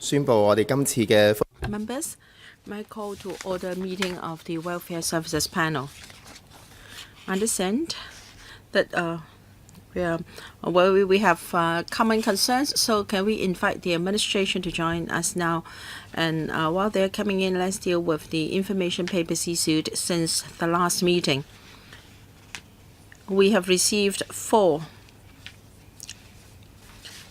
宣布我哋今次嘅 Members, may I call to order meeting of the Welfare Services Panel. I understand that we have common concerns, so can we invite the administration to join us now? And while they're coming in, let's deal with the information papers issued since the last meeting. We have received 4,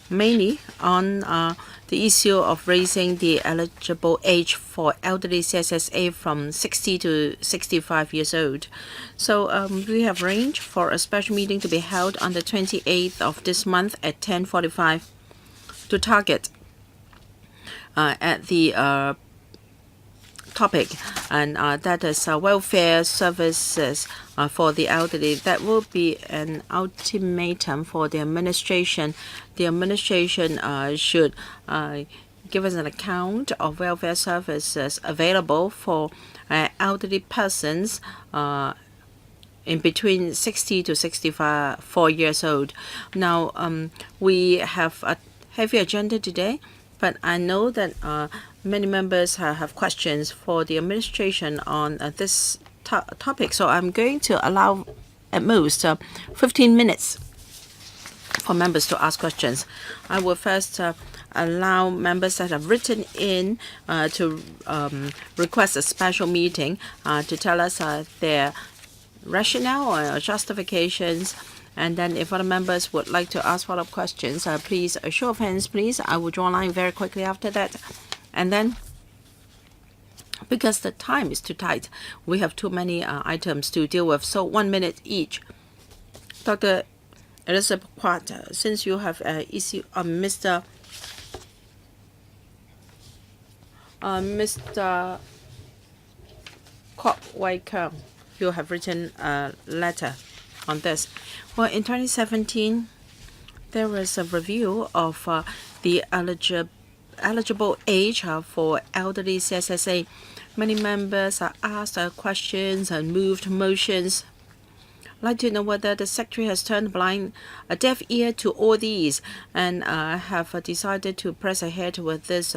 mainly on the issue of raising the eligible age for elderly CSSA from 60 to 65 years old. So we have arranged for a special meeting to be held on the 28th of this month at 10:45 to target at the topic, and that is welfare services for the elderly. That will be an ultimatum for the administration. The administration should give us an account of welfare services available for elderly persons in between 60 to 64 years old. Now, we have a heavy agenda today, but I know that many members have questions for the administration on this topic, so I'm going to allow at most 15 minutes for members to ask questions. I will first allow members that have written in to request a special meeting to tell us their rationale or justifications. And then if other members would like to ask follow-up questions, please, a show of hands, please. I will draw a line very quickly after that. And then, because the time is too tight, we have too many items to deal with. So 1 minute each. Dr. Elizabeth Quat, since you have issue Mr. Wai-keung, you have written a letter on this. Well, in 2017, there was a review of the eligible age for elderly CSSA. Many members asked questions and moved motions. I'd like to know whether the Secretary has turned a deaf ear to all these and have decided to press ahead with this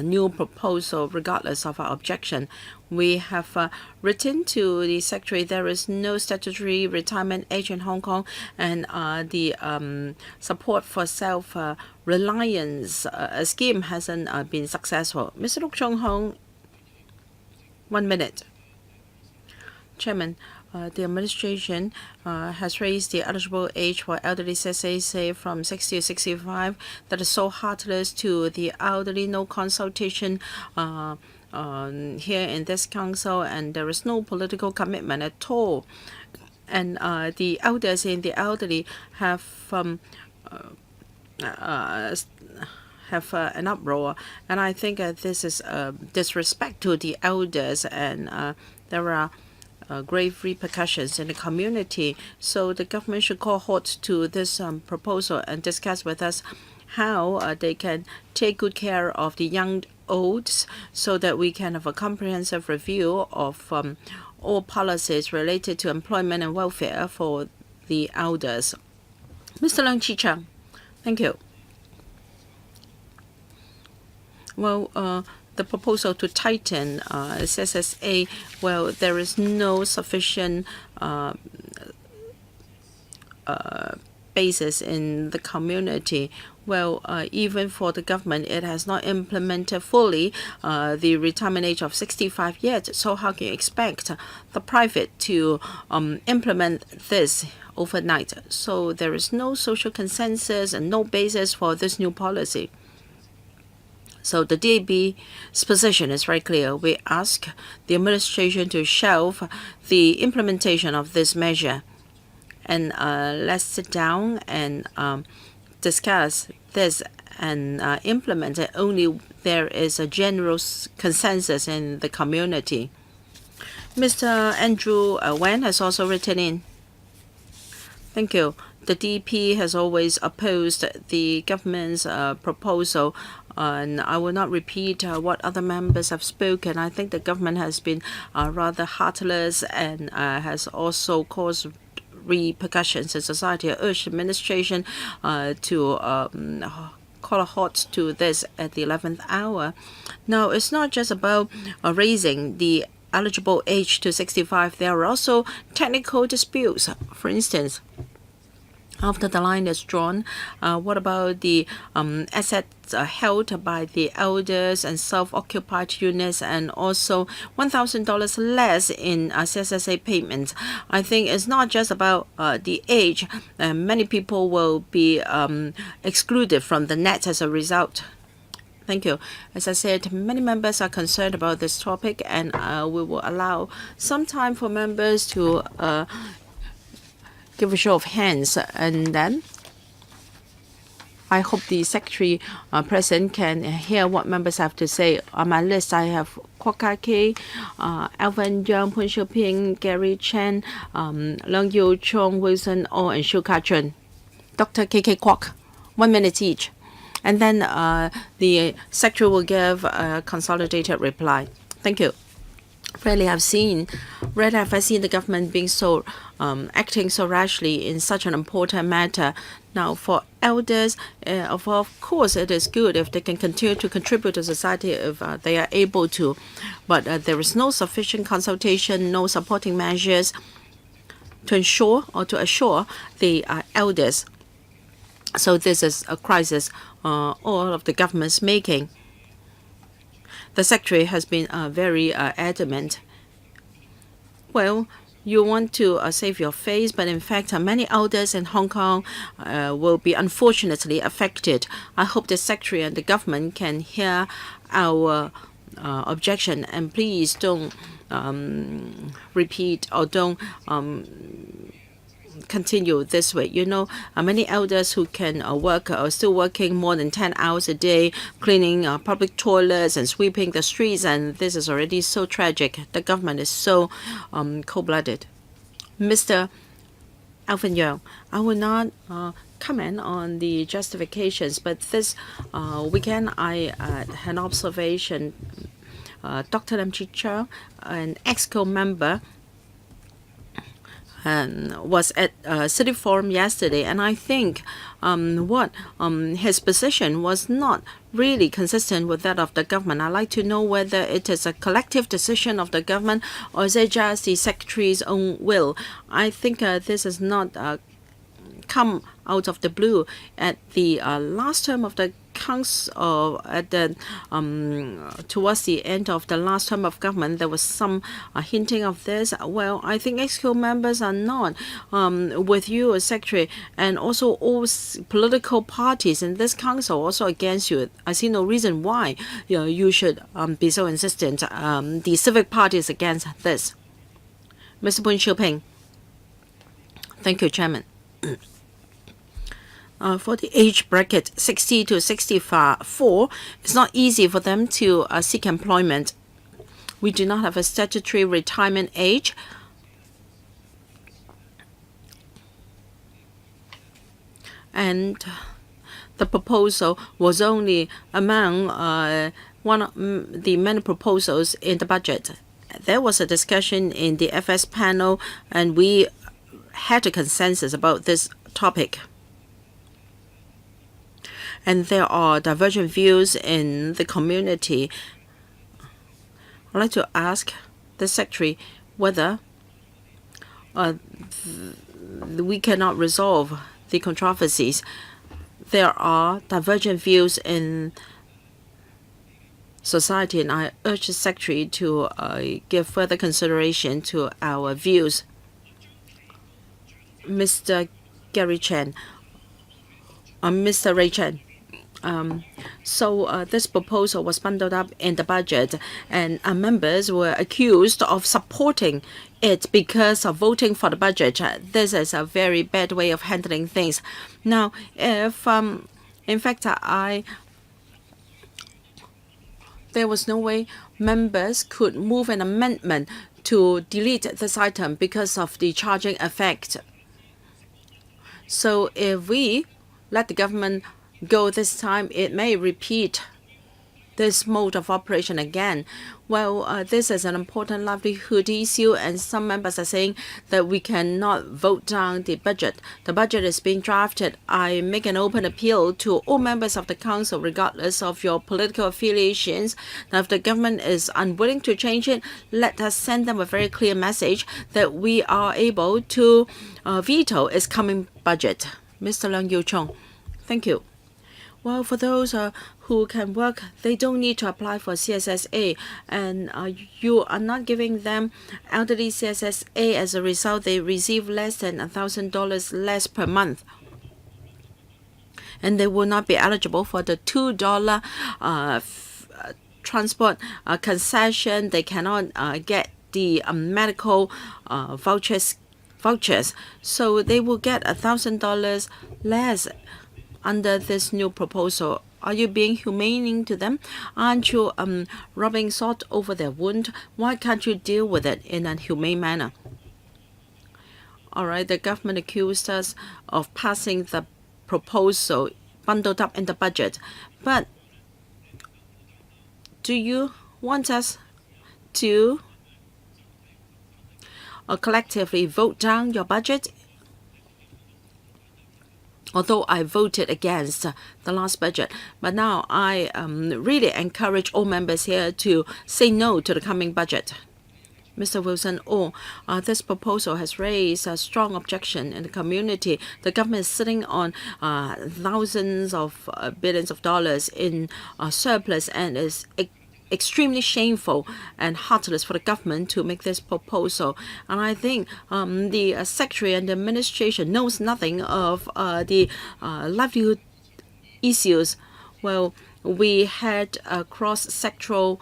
new proposal regardless of our objection. We have written to the Secretary there is no statutory retirement age in Hong Kong, and the support for self-reliance scheme hasn't been successful. Mr. Chung-hung, 1 minute. Chairman, the administration has raised the eligible age for elderly CSSA from 60 to 65. That is so heartless to the elderly. No consultation here in this council, and there is no political commitment at all. And the elders and the elderly have an uproar, and I think this is disrespect to the elders, and there are grave repercussions in the community. So the government should call halt to this proposal and discuss with us how they can take good care of the young olds, so that we can have a comprehensive review of all policies related to employment and welfare for the elders. Mr. Leung Chi-chung, thank you. Well, the proposal to tighten CSSA, well, there is no sufficient basis in the community. Well, even for the government, it has not implemented fully the retirement age of 65 yet. So how can you expect the private to implement this overnight? So there is no social consensus and no basis for this new policy. So the DAB's position is very clear. We ask the administration to shelve the implementation of this measure, and let's sit down and discuss this and implement it only there is a general consensus in the community. Mr. Andrew Wen has also written in. Thank you. The DP has always opposed the government's proposal, and I will not repeat what other members have spoken. I think the government has been rather heartless and has also caused repercussions in society. I urge the administration to call a halt to this at the 11th hour. Now, it's not just about raising the eligible age to 65. There are also technical disputes. For instance, after the line is drawn, what about the assets held by the elders and self-occupied units, and also $1,000 less in CSSA payments? I think it's not just about the age. Many people will be excluded from the net as a result. Thank you. As I said, many members are concerned about this topic, and we will allow some time for members to give a show of hands, and then I hope the Secretary present can hear what members have to say. On my list, I have KWOK, Alvin Young, Pun Xiuping, Gary Chen, Leung Yu Chong, Wilson Oh, and Shu Ka-chun. Dr. KWOK, 1 minute each. And then the Secretary will give a consolidated reply. Thank you. Rarely have I seen the government being so acting so rashly in such an important matter. Now, for elders, of course, it is good if they can continue to contribute to society if they are able to, but there is no sufficient consultation, no supporting measures to ensure or to assure the elders. So this is a crisis all of the government's making. The Secretary has been very adamant. Well, you want to save your face, but in fact, many elders in Hong Kong will be unfortunately affected. I hope the Secretary and the government can hear our objection, and please don't repeat or don't continue this way. You know, many elders who can work are still working more than 10 hours a day, cleaning public toilets and sweeping the streets, and this is already so tragic. The government is so cold-blooded. Mr. Alvin Young, I will not comment on the justifications, but this weekend I had an observation. Dr. Lam Chi-chung, an EXCO member, was at City Forum yesterday, and I think his position was not really consistent with that of the government. I'd like to know whether it is a collective decision of the government or is it just the Secretary's own will. I think this is not come out of the blue. At the last term of the Council, at the towards the end of the last term of government, there was some hinting of this. Well, I think EXCO members are not with you as Secretary, and also all political parties in this council also against you. I see no reason why you should be so insistent. The civic party is against this. Mr. Pun Xiuping. Thank you, Chairman. For the age bracket 60 to 64, it's not easy for them to seek employment. We do not have a statutory retirement age. And the proposal was only among one of the many proposals in the budget. There was a discussion in the FS panel, and we had a consensus about this topic. And there are divergent views in the community. I'd like to ask the Secretary whether we cannot resolve the controversies. There are divergent views in society, and I urge the Secretary to give further consideration to our views. Mr. Gary Chen, Mr. Ray Chen. So this proposal was bundled up in the budget, and members were accused of supporting it because of voting for the budget. This is a very bad way of handling things. Now, if in fact there was no way members could move an amendment to delete this item because of the charging effect. So if we let the government go this time, it may repeat this mode of operation again. Well, this is an important livelihood issue, and some members are saying that we cannot vote down the budget. The budget is being drafted. I make an open appeal to all members of the council, regardless of your political affiliations. Now, if the government is unwilling to change it, let us send them a very clear message that we are able to veto its coming budget. Mr. Leung Yiu-chung, thank you. Well, for those who can work, they don't need to apply for CSSA, and you are not giving them elderly CSSA. As a result, they receive less than $1,000 less per month, and they will not be eligible for the $2 transport concession. They cannot get the medical vouchers, so they will get $1,000 less under this new proposal. Are you being humane to them? Aren't you rubbing salt over their wound? Why can't you deal with it in a humane manner? All right, the government accused us of passing the proposal bundled up in the budget. But do you want us to collectively vote down your budget? Although I voted against the last budget, but now I really encourage all members here to say no to the coming budget. Mr. Wilson, this proposal has raised a strong objection in the community. The government is sitting on thousands of billions of dollars in surplus, and is extremely shameful and heartless for the government to make this proposal. And I think the secretary and the administration knows nothing of the livelihood issues. Well, we had a cross-sectoral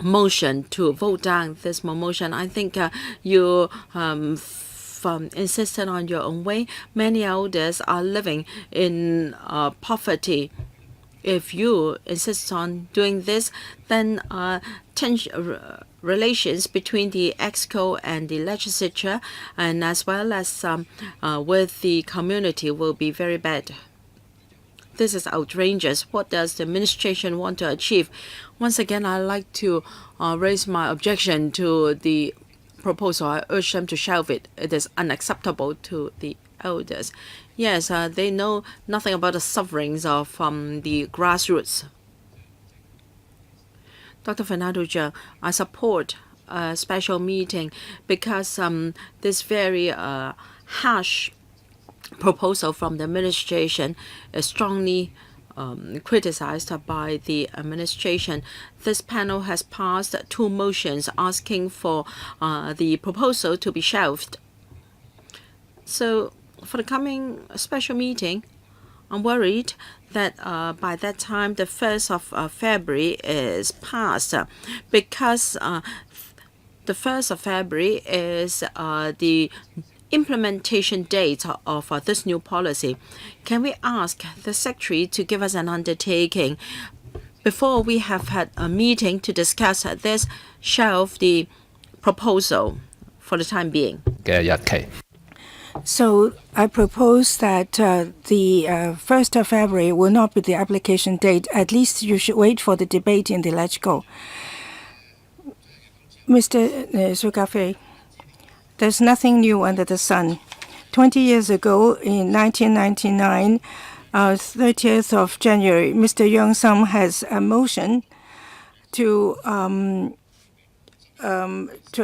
motion to vote down this motion. I think you insisted on your own way. Many elders are living in poverty. If you insist on doing this, then relations between the EXCO and the legislature, and as well as with the community, will be very bad. This is outrageous. What does the administration want to achieve? Once again, I'd like to raise my objection to the proposal. I urge them to shelve it. It is unacceptable to the elders. Yes, they know nothing about the sufferings of the grassroots. Dr. Fernando, I support a special meeting because this very harsh proposal from the administration is strongly criticized by the administration. This panel has passed 2 motions asking for the proposal to be shelved. So for the coming special meeting, I'm worried that by that time the 1st of February is passed, because the 1st of February is the implementation date of this new policy. Can we ask the Secretary to give us an undertaking before we have had a meeting to discuss this, shelve the proposal for the time being? So I propose that the 1st of February will not be the application date. At least you should wait for the debate in the LegCo. Mr. Sugafe, there's nothing new under the sun. 20 years ago, in 1999, 30th of January, Mr. Yeung Sum has a motion to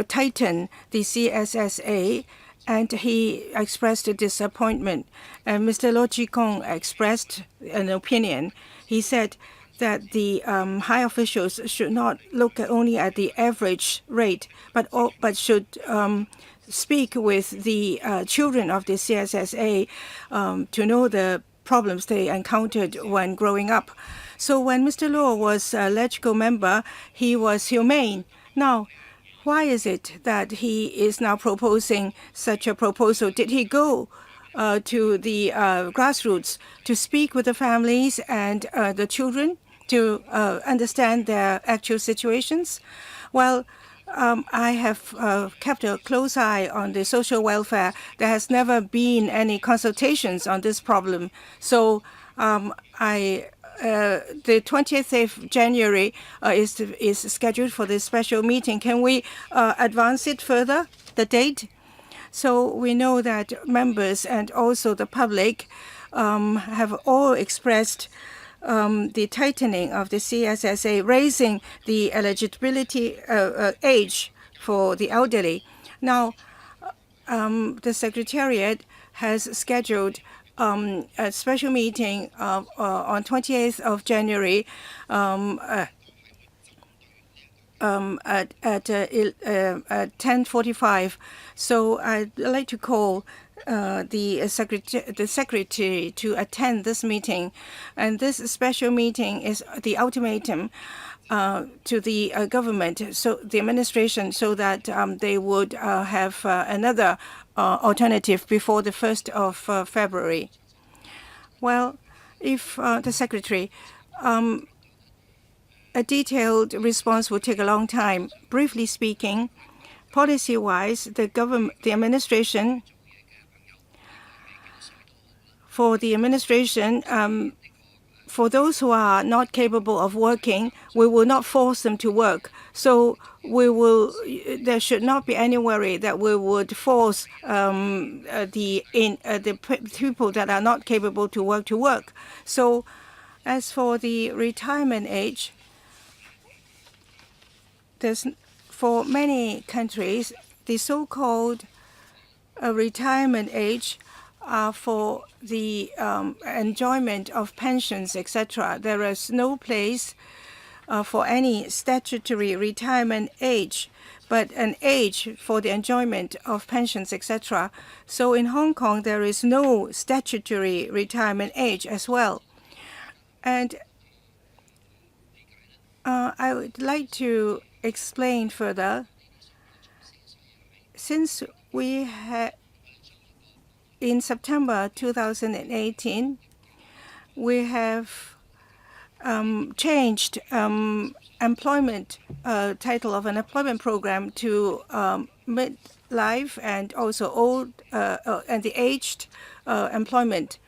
tighten the CSSA, and he expressed a disappointment. And Mr. Wai-keung expressed an opinion. He said that the high officials should not look only at the average rate, but should speak with the children of the CSSA to know the problems they encountered when growing up. So when Mr. Law was a LegCo member, he was humane. Now, why is it that he is now proposing such a proposal? Did he go to the grassroots to speak with the families and the children to understand their actual situations? Well, I have kept a close eye on the social welfare. There has never been any consultations on this problem. So I the 20th of January is scheduled for this special meeting. Can we advance it further, the date? So we know that members and also the public have all expressed the tightening of the CSSA, raising the eligibility age for the elderly. Now, the Secretariat has scheduled a special meeting on 28th of January at 10:45. So I'd like to call the secretary to attend this meeting, and this special meeting is the ultimatum to the government, so the administration, so that they would have another alternative before the 1st of February. Well, if the secretary, a detailed response will take a long time. Briefly speaking, policy-wise, the administration, for those who are not capable of working, we will not force them to work. So there should not be any worry that we would force the people that are not capable to work. So as for the retirement age, for many countries, the so-called retirement age for the enjoyment of pensions, etc. There is no place for any statutory retirement age, but an age for the enjoyment of pensions, etc. So in Hong Kong, there is no statutory retirement age as well. And I would like to explain further. Since we had in September 2018, we have changed employment title of an employment program to midlife and also old and the aged employment,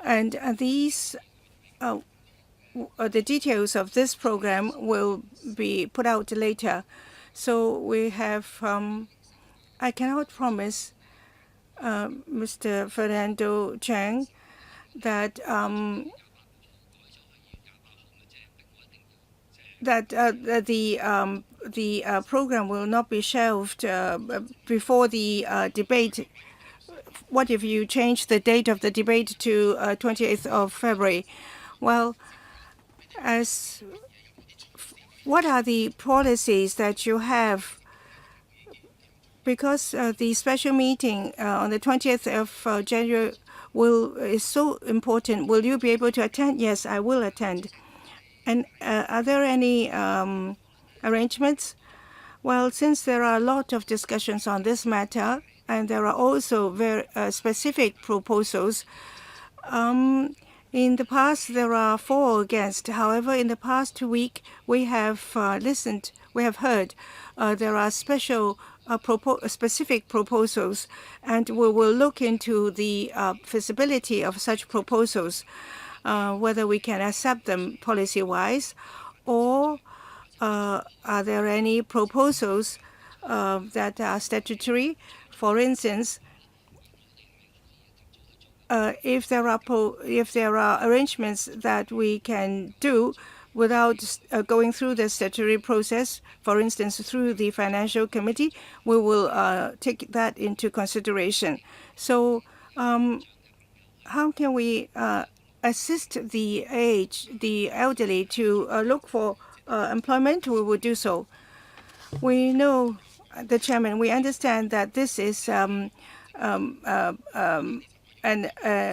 and these the details of this program will be put out later. So we have. I cannot promise Mr. Fernando Chang that the program will not be shelved before the debate. What if you change the date of the debate to 28th of February? Well, what are the policies that you have? Because the special meeting on the 20th of January is so important. Will you be able to attend? Yes, I will attend. And are there any arrangements? Well, since there are a lot of discussions on this matter, and there are also very specific proposals, in the past there are 4 against. However, in the past week, we have heard there are specific proposals, and we will look into the feasibility of such proposals, whether we can accept them policy-wise, or are there any proposals that are statutory? For instance, if there are arrangements that we can do without going through the statutory process, for instance, through the Financial Committee, we will take that into consideration. So how can we assist the elderly to look for employment? We will do so. We know, the Chairman, we understand that this is a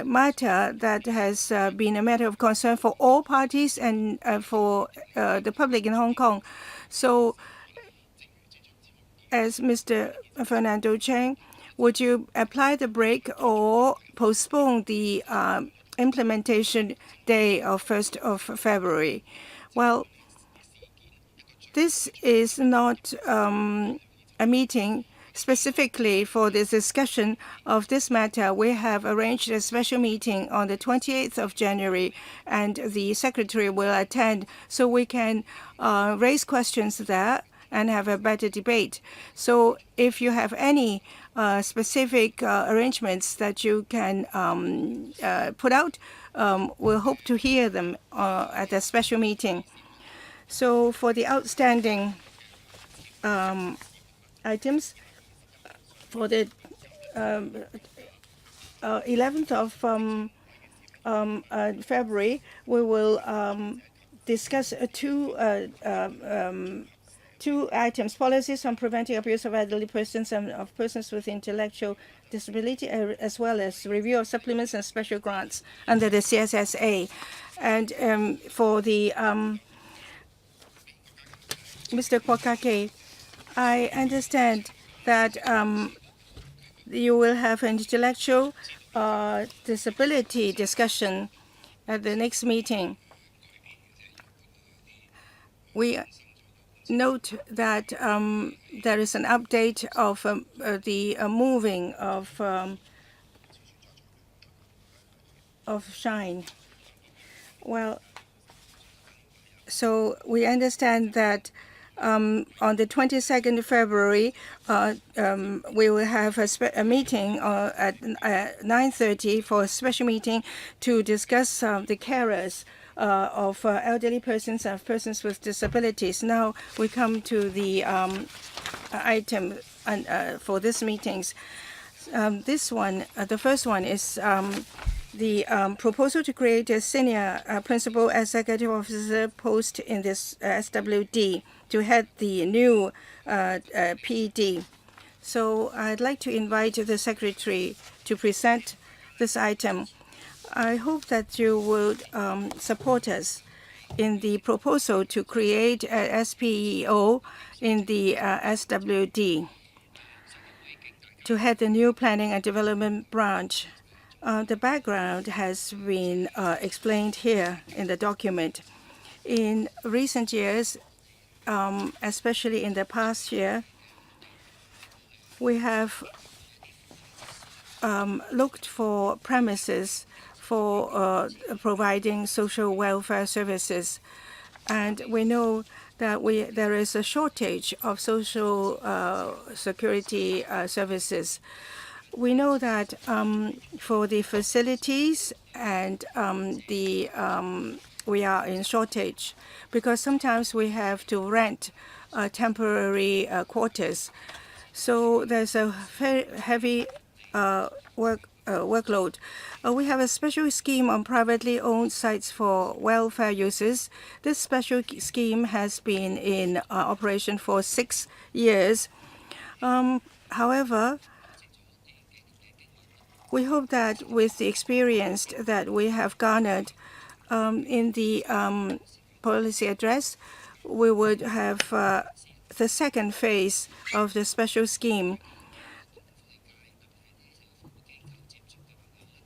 matter that has been a matter of concern for all parties and for the public in Hong Kong. So, as Mr. Fernando Chang, would you apply the brake or postpone the implementation day of 1st of February? Well, this is not a meeting Specifically for the discussion of this matter, we have arranged a special meeting on the 28th of January, and the secretary will attend so we can raise questions there and have a better debate. So if you have any specific arrangements that you can put out, we'll hope to hear them at the special meeting. So for the outstanding items, for the 11th of February, we will discuss two items: policies on preventing abuse of elderly persons and of persons with intellectual disability, as well as review of supplements and special grants under the CSSA. And for the Mr. Kwokake, I understand that you will have an intellectual disability discussion at the next meeting. We note that there is an update of the moving of SHINE. Well, so we understand that on the 22nd of February, we will have a meeting at 9:30 for a special meeting to discuss the carers of elderly persons and persons with disabilities. Now we come to the item for this meetings. This one, the first one is the proposal to create a senior principal executive officer post in this SWD to head the new PD. So I'd like to invite the secretary to present this item. I hope that you would support us in the proposal to create a SPEO in the SWD to head the new planning and development branch. The background has been explained here in the document. In recent years, especially in the past year, we have looked for premises for providing social welfare services. And we know that there is a shortage of social security services. We know that for the facilities and we are in shortage because sometimes we have to rent temporary quarters. So there's a very heavy workload. We have a special scheme on privately owned sites for welfare uses. This special scheme has been in operation for 6 years. However, we hope that with the experience that we have garnered in the policy address, we would have the second phase of the special scheme.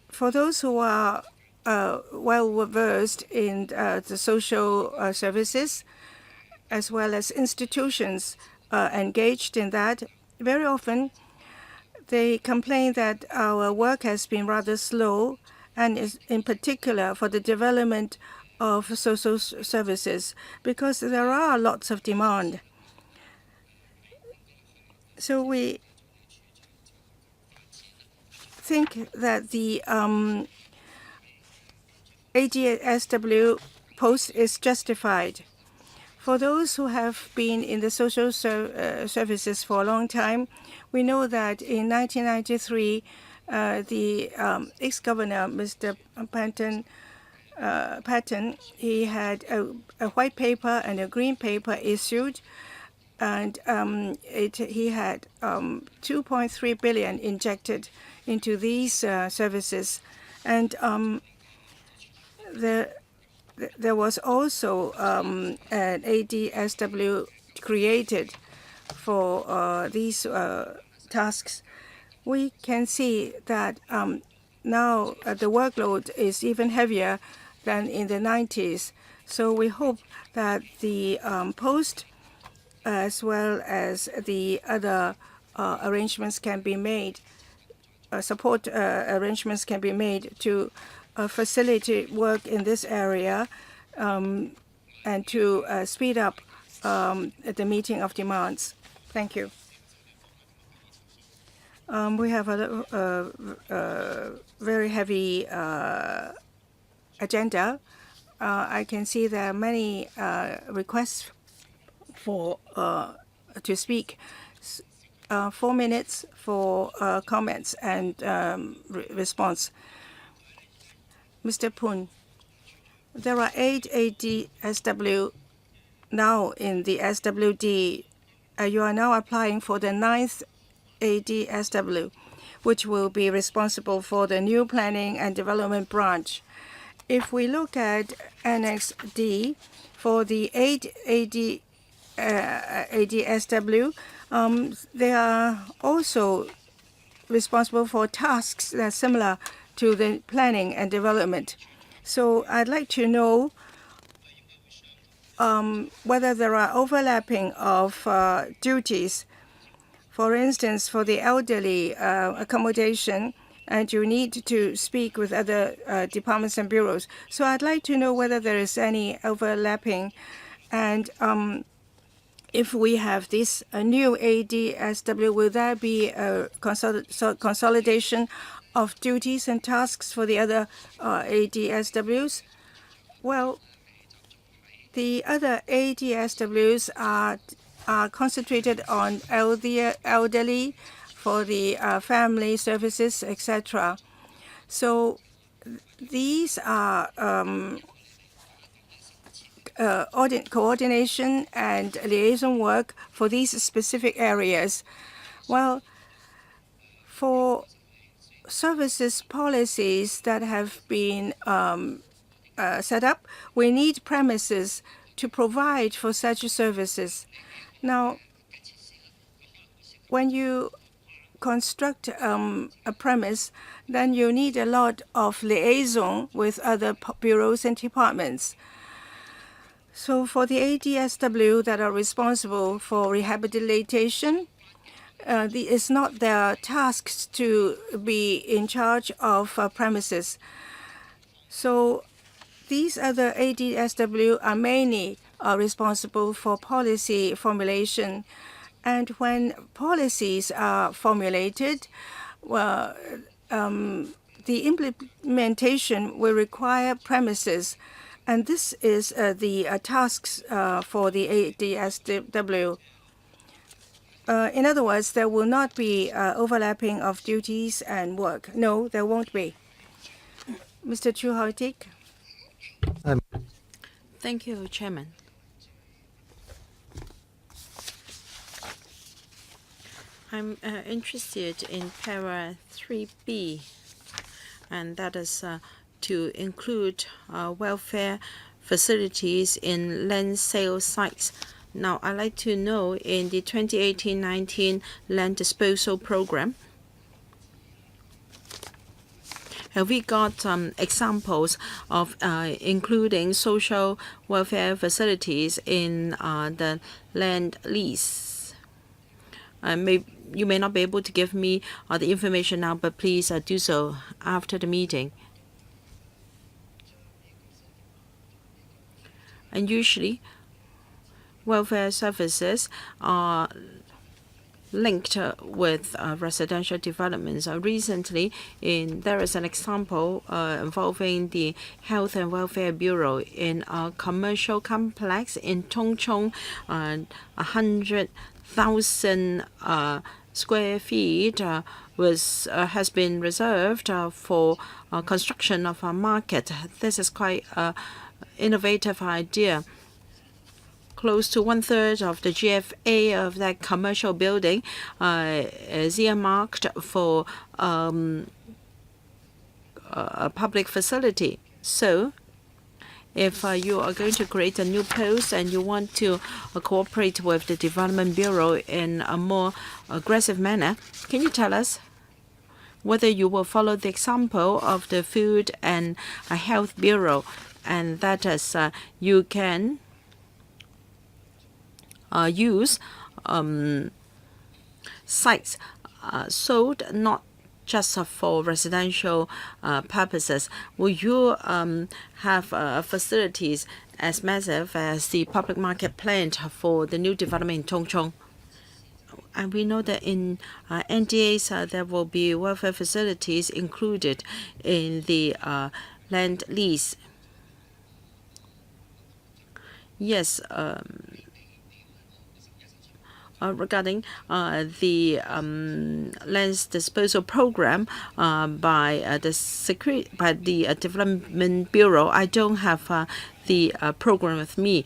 For those who are well-versed in the social services, as well as institutions engaged in that, very often they complain that our work has been rather slow, and is in particular for the development of social services, because there are lots of demand. So we think that the ADSW post is justified. For those who have been in the social services for a long time, we know that in 1993, the ex-governor, Mr. Patton, he had a white paper and a green paper issued, and he had 2.3 billion injected into these services, and there was also an ADSW created for these tasks. We can see that now the workload is even heavier than in the 90s. So we hope that the post, as well as the other arrangements can be made, support arrangements can be made to facilitate work in this area and to speed up the meeting of demands. Thank you. We have a very heavy agenda. I can see there are many requests for to speak. 4 minutes for comments and response. Mr. Poon, there are 8 ADSW now in the SWD. You are now applying for the 9th ADSW, which will be responsible for the new planning and development branch. If we look at Annex D, for the 8 ADSW, they are also responsible for tasks that are similar to the planning and development. So I'd like to know whether there are overlapping of duties. For instance, for the elderly accommodation, and you need to speak with other departments and bureaus. So I'd like to know whether there is any overlapping, and if we have this new ADSW, will there be a consolidation of duties and tasks for the other ADSWs? Well, the other ADSWs are concentrated on elderly, for the family services, etc. So these are coordination and liaison work for these specific areas. Well, for services policies that have been set up, we need premises to provide for such services. Now, when you construct a premise, then you need a lot of liaison with other bureaus and departments. So for the ADSW that are responsible for rehabilitation, it's not their tasks to be in charge of premises. So these other ADSW are mainly responsible for policy formulation. And when policies are formulated, well, the implementation will require premises. And this is the tasks for the ADSW. In other words, there will not be overlapping of duties and work. No, there won't be. Mr. Chiu-hung. Thank you, Chairman. I'm interested in para 3B, and that is to include welfare facilities in land sale sites. Now, I'd like to know, in the 2018-19 land disposal program, have we got examples of including social welfare facilities in the land lease? You may not be able to give me the information now, but please do so after the meeting. And usually, welfare services are linked with residential developments. Recently, there is an example involving the Health and Welfare Bureau in a commercial complex in Chung-hung, 100,000 square feet has been reserved for construction of a market. This is quite an innovative idea. Close to 1/3 of the GFA of that commercial building is earmarked for a public facility. So if you are going to create a new post and you want to cooperate with the Development Bureau in a more aggressive manner, can you tell us whether you will follow the example of the Food and Health Bureau, and that is you can use sites sold not just for residential purposes? Will you have facilities as massive as the public market planned for the new development in Chung-hung? And we know that in NDAs there will be welfare facilities included in the land lease. Yes, regarding the land disposal program by the Development Bureau, I don't have the program with me.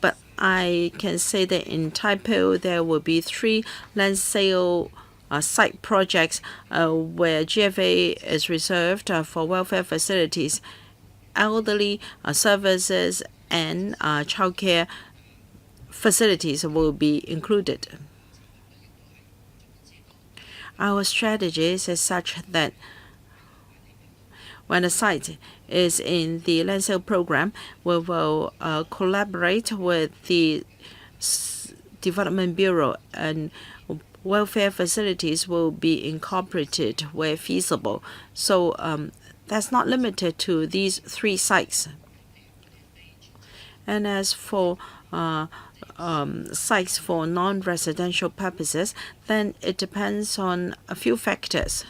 But I can say that in Taipei there will be 3 land sale site projects where GFA is reserved for welfare facilities, elderly services, and childcare facilities will be included. Our strategies is such that when a site is in the land sale program, we will collaborate with the Development Bureau, and welfare facilities will be incorporated where feasible. So that's not limited to these 3 sites. And as for sites for non-residential purposes, then it depends on a few factors.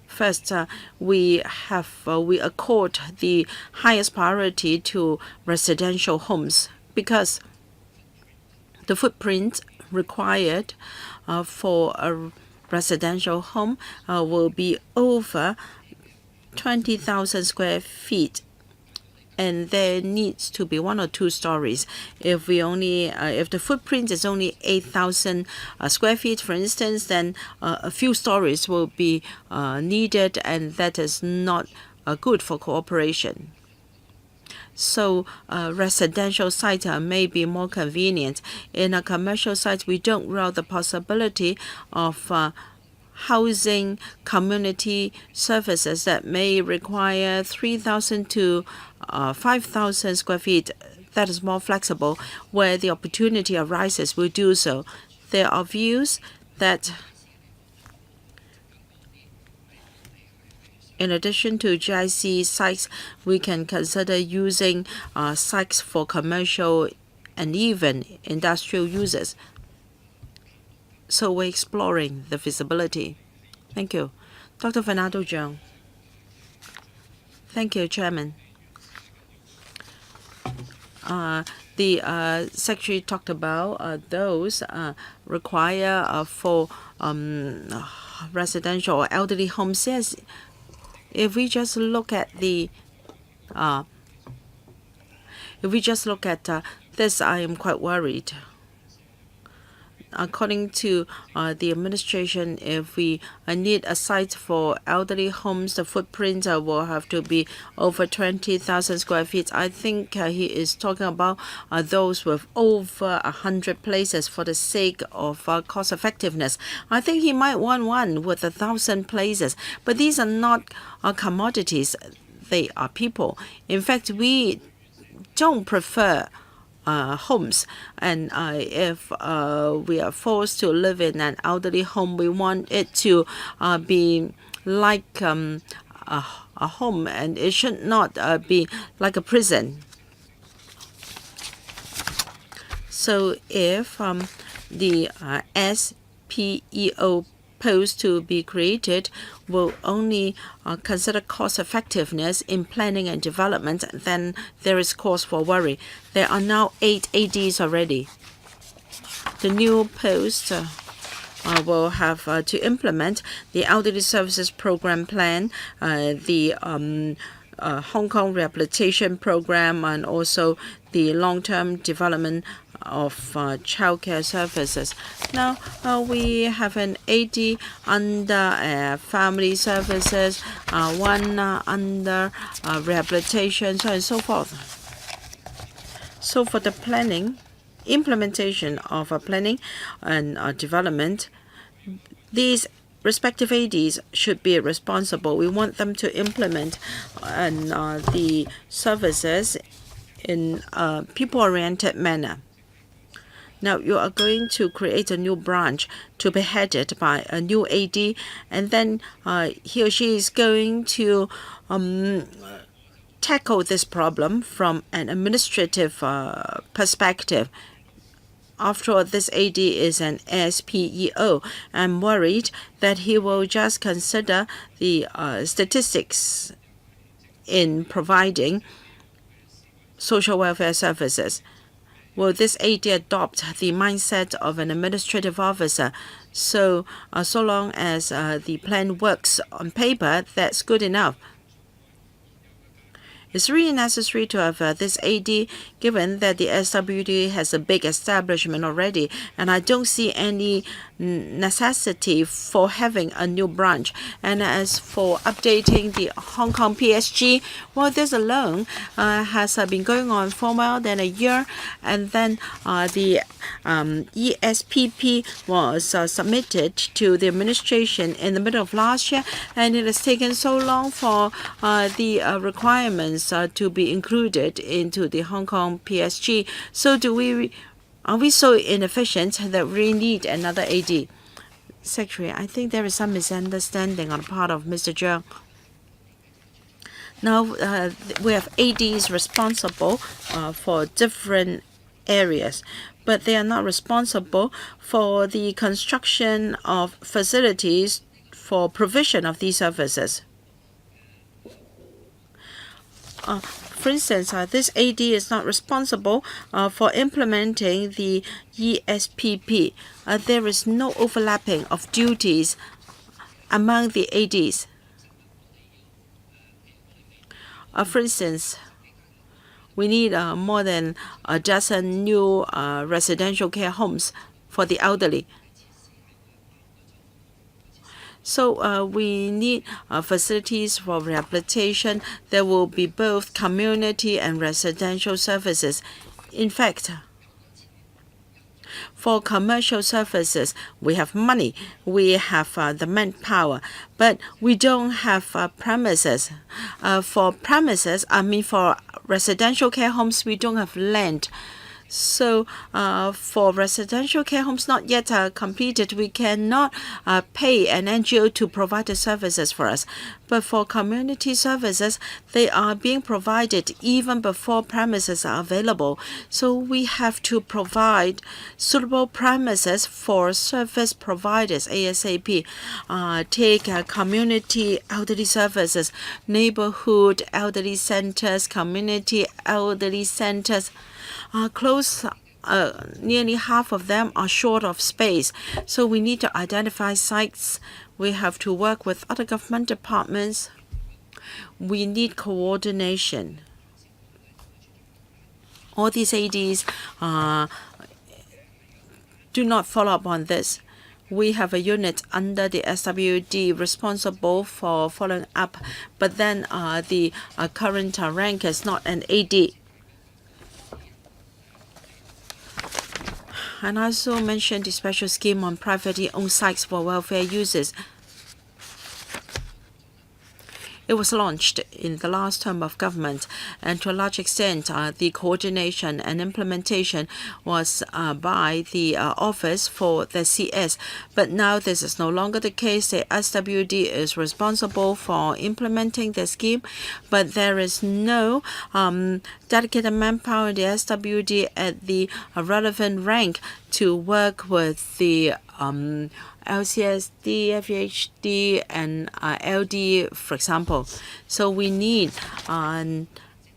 First, we accord the highest priority to residential homes because the footprint required for a residential home will be over 20,000 square feet. And there needs to be 1 or 2 stories. If the footprint is only 8,000 square feet, for instance, then a few stories will be needed, and that is not good for cooperation. So residential sites may be more convenient. In a commercial site, we don't rule out the possibility of housing community services that may require 3,000 to 5,000 square feet. That is more flexible. Where the opportunity arises, we do so. There are views that in addition to GIC sites, we can consider using sites for commercial and even industrial uses. So we're exploring the feasibility. Thank you. Dr. Fernando Cheung. Thank you, Chairman. The Secretary talked about those require for residential or elderly homes. Yes, if we just look at this, I am quite worried. According to the administration, if we need a site for elderly homes, the footprint will have to be over 20,000 square feet. I think he is talking about those with over 100 places for the sake of cost effectiveness. I think he might want one with 1,000 places, but these are not commodities. They are people. In fact, we don't prefer homes, and if we are forced to live in an elderly home, we want it to be like a home, and it should not be like a prison. So if the SPEO post to be created will only consider cost effectiveness in planning and development, then there is cause for worry. There are now 8 ADs already. The new post will have to implement the Elderly Services Program Plan, the Hong Kong Rehabilitation Program, and also the long-term development of childcare services. Now we have an AD under family services, one under rehabilitation, so on and so forth. So for the planning, implementation of planning and development, these respective ADs should be responsible. We want them to implement the services in a people-oriented manner. Now you are going to create a new branch to be headed by a new AD, and then he or she is going to tackle this problem from an administrative perspective. After all, this AD is an SPEO. I'm worried that he will just consider the statistics in providing social welfare services. Will this AD adopt the mindset of an administrative officer? So long as the plan works on paper, that's good enough. It's really necessary to have this AD, given that the SWD has a big establishment already, and I don't see any necessity for having a new branch. And as for updating the Hong Kong PSG, well, this alone has been going on for more than a year, and then the ESPP was submitted to the administration in the middle of last year, and it has taken so long for the requirements to be included into the Hong Kong PSG. So are we so inefficient that we need another AD? Secretary, I think there is some misunderstanding on the part of Mr. Cheung. Now we have ADs responsible for different areas, but they are not responsible for the construction of facilities for provision of these services. For instance, this AD is not responsible for implementing the ESPP. There is no overlapping of duties among the ADs. For instance, we need more than a dozen new residential care homes for the elderly. So we need facilities for rehabilitation. There will be both community and residential services. In fact, for commercial services, we have money, we have the manpower, but we don't have premises. For residential care homes, we don't have land. So for residential care homes not yet completed, we cannot pay an NGO to provide the services for us. But for community services, they are being provided even before premises are available. So we have to provide suitable premises for service providers ASAP. Take community elderly services, neighborhood elderly centers, community elderly centers. Nearly half of them are short of space. So we need to identify sites. We have to work with other government departments. We need coordination. All these ADs do not follow up on this. We have a unit under the SWD responsible for following up, but then the current rank is not an AD. And I also mentioned the special scheme on privately owned sites for welfare users. It was launched in the last term of government, and to a large extent, the coordination and implementation was by the Office for the CS. But now this is no longer the case. The SWD is responsible for implementing the scheme, but there is no dedicated manpower in the SWD at the relevant rank to work with the LCSD, FEHD, and LD, for example. So we need an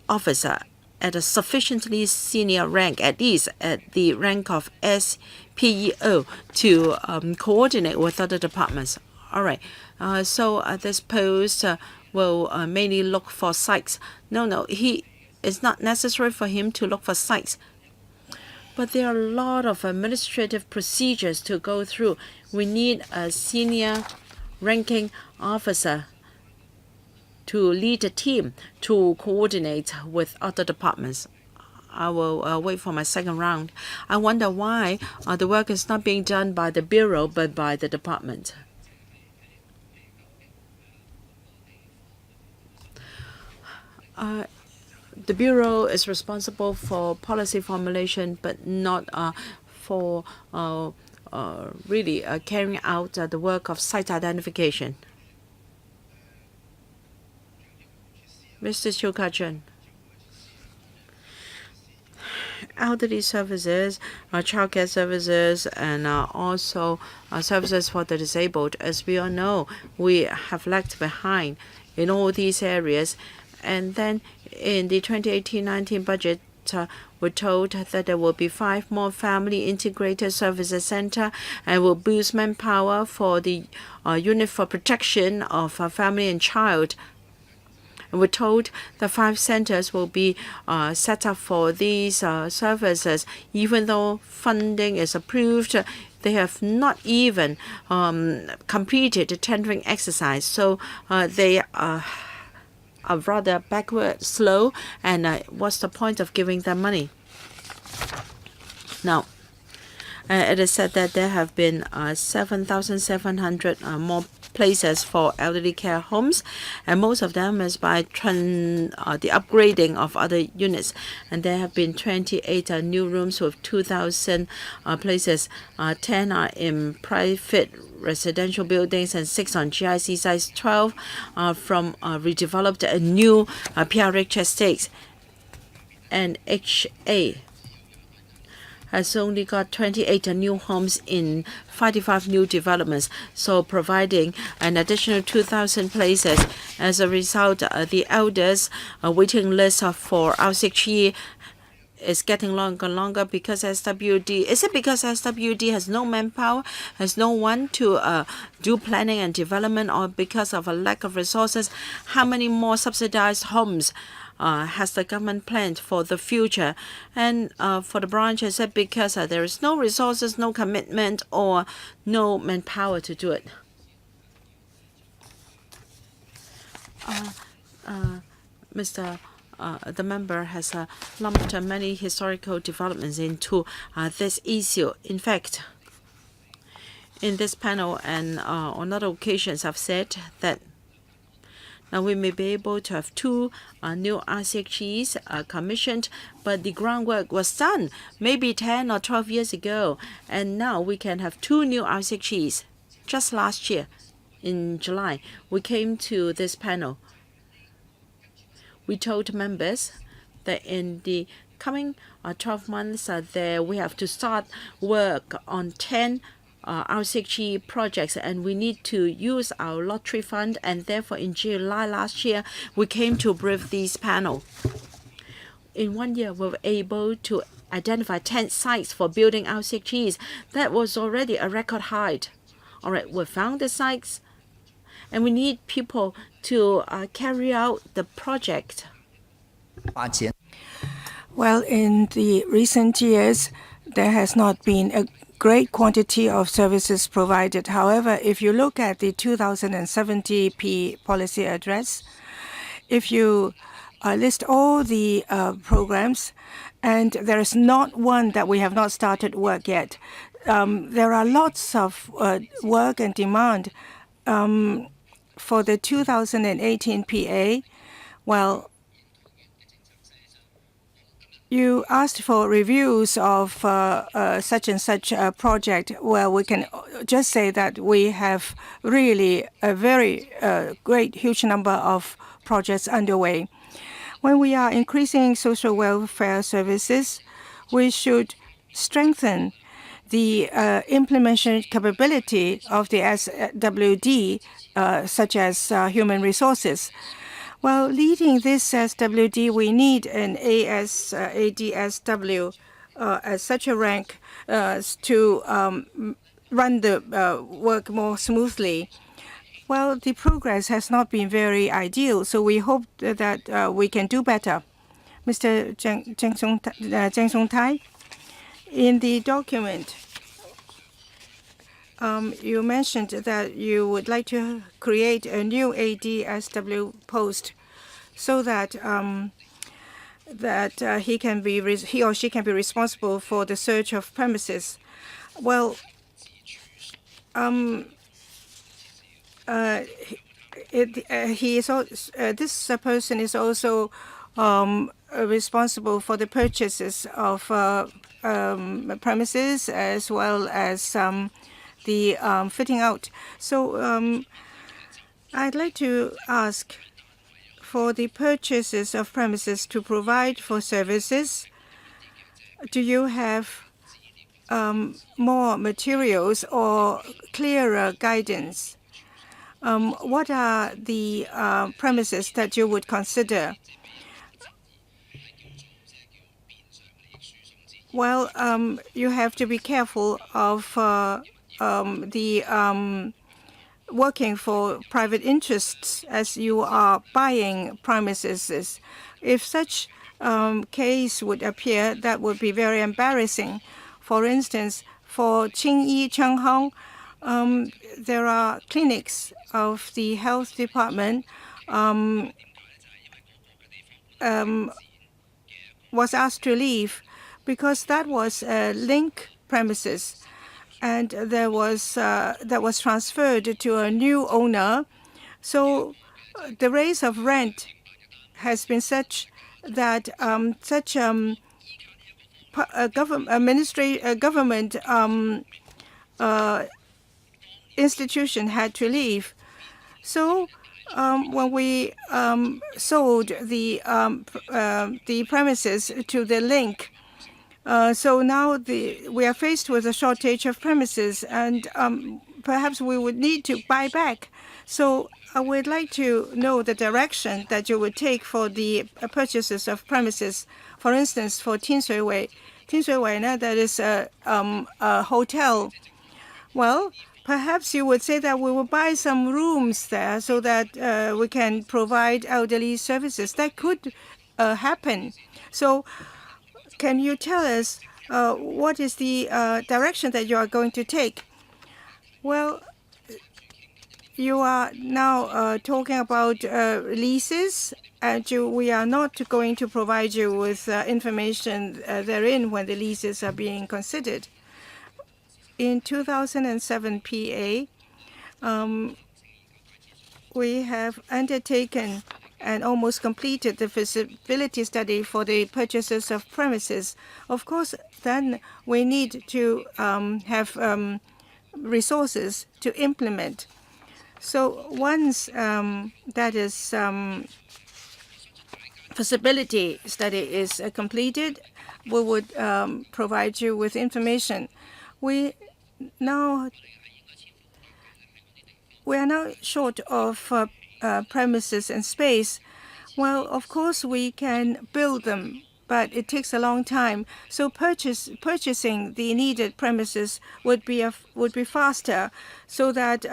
officer at a sufficiently senior rank, at least at the rank of SPEO, to coordinate with other departments. All right. So this post will mainly look for sites. No, it's not necessary for him to look for sites. But there are a lot of administrative procedures to go through. We need a senior ranking officer to lead a team to coordinate with other departments. I will wait for my second round. I wonder why the work is not being done by the Bureau but by the department. The Bureau is responsible for policy formulation but not for really carrying out the work of site identification. Mr. Chiu-hung. Elderly services, childcare services, and also services for the disabled. As we all know, we have lagged behind in all these areas. And then in the 2018-19 budget, we're told that there will be 5 more family integrated services center and will boost manpower for the unit for protection of family and child. And we're told the 5 centers will be set up for these services. Even though funding is approved, they have not even completed the tendering exercise. So they are rather backward, slow, and what's the point of giving them money? Now, it is said that there have been 7,700 more places for elderly care homes, and most of them is by the upgrading of other units. And there have been 28 new rooms with 2,000 places. 10 are in private residential buildings and 6 on GIC sites, 12 from redeveloped new PRH estates. And HA has only got 28 new homes in 45 new developments, so providing an additional 2,000 places. As a result, the elders' waiting list for RCHE is getting longer and longer because SWD. Is it because SWD has no manpower, has no one to do planning and development, or because of a lack of resources? How many more subsidized homes has the government planned for the future? And for the branch, I said because there is no resources, no commitment, or no manpower to do it. The member has lumped many historical developments into this issue. In fact, in this panel and on other occasions, I've said that now we may be able to have 2 new RCHEs commissioned, but the groundwork was done maybe 10 or 12 years ago, and now we can have 2 new RCHEs. Just last year, in July, we came to this panel. We told members that in the coming 12 months, we have to start work on 10 RCHE projects, and we need to use our lottery fund, and therefore in July last year we came to brief this panel. In 1 year we were able to identify 10 sites for building RCHEs. That was already a record high. All right, we found the sites, and we need people to carry out the project. Well, in the recent years, there has not been a great quantity of services provided. However, if you look at the 2070 P policy address, if you list all the programs, and there is not one that we have not started work yet. There are lots of work and demand for the 2018 PA. Well, you asked for reviews of such and such a project. Well, we can just say that we have really a very huge number of projects underway. When we are increasing social welfare services, we should strengthen the implementation capability of the SWD, such as human resources. Well, leading this SWD, we need an ADSW as such a rank to run the work more smoothly. Well, the progress has not been very ideal, so we hope that we can do better. Mr. Zheng Song-tai, in the document, you mentioned that you would like to create a new ADSW post so that he or she can be responsible for the search of premises. Well, this person is also responsible for the purchases of premises as well as the fitting out. So I'd like to ask, for the purchases of premises to provide for services, do you have more materials or clearer guidance? What are the premises that you would consider? Well, you have to be careful of the working for private interests as you are buying premises. If such case would appear, that would be very embarrassing. For instance, for Chung-hung, there are clinics of the health department was asked to leave because that was a link premises, and that was transferred to a new owner. So the rates of rent has been such that such a government institution had to leave. So when we sold the premises to the link, so now we are faced with a shortage of premises, and perhaps we would need to buy back. So I would like to know the direction that you would take for the purchases of premises. For instance, for Tinshui Wei, now that is a hotel. Well, perhaps you would say that we will buy some rooms there so that we can provide elderly services. That could happen. So can you tell us what is the direction that you are going to take? Well, you are now talking about leases, and we are not going to provide you with information therein when the leases are being considered. In 2007 PA, we have undertaken and almost completed the feasibility study for the purchases of premises. Of course, then we need to have resources to implement. So once that is feasibility study is completed, we would provide you with information. We are now short of premises and space. Well, of course, we can build them, but it takes a long time. So purchasing the needed premises would be faster, so that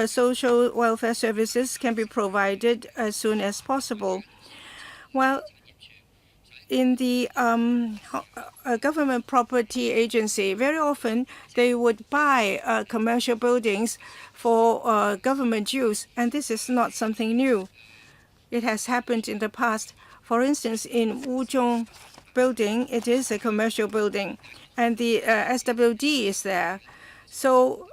social welfare services can be provided as soon as possible. Well, in the government property agency, very often they would buy commercial buildings for government use, and this is not something new. It has happened in the past. For instance, in Wuzhong building, it is a commercial building, and the SWD is there. So,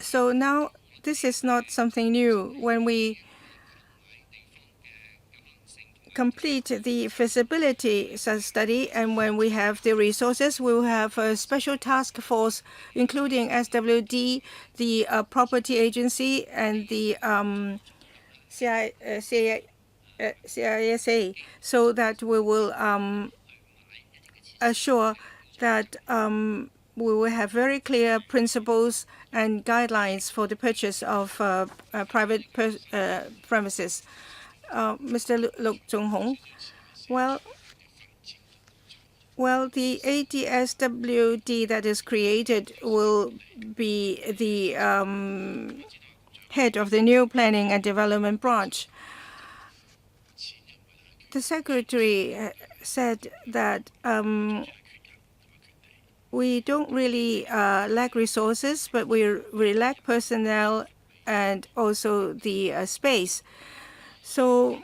so now this is not something new. When we complete the feasibility study, and when we have the resources, we will have a special task force, including SWD, the property agency, and the CSSA, so that we will assure that we will have very clear principles and guidelines for the purchase of private premises. Mr. Chung-hung, well, the ADSWD that is created will be the head of the new planning and development branch. The secretary said that we don't really lack resources, but we lack personnel and also the space. So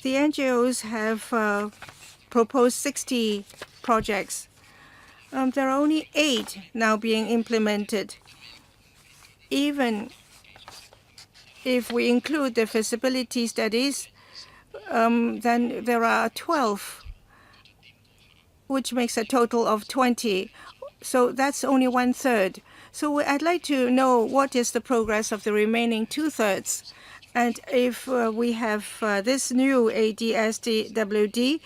the NGOs have proposed 60 projects. There are only 8 now being implemented. Even if we include the feasibility studies, then there are 12, which makes a total of 20. So that's only 1/3. So I'd like to know what is the progress of the remaining 2/3. And if we have this new ADSWD,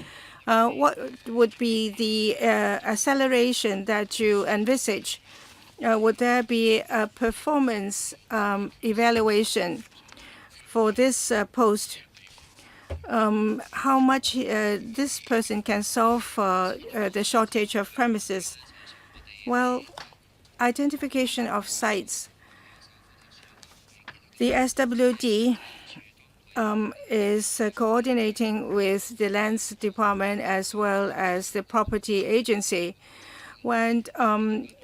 what would be the acceleration that you envisage? Would there be a performance evaluation for this post? How much this person can solve the shortage of premises? Well, identification of sites. The SWD is coordinating with the Lands Department as well as the Property Agency. When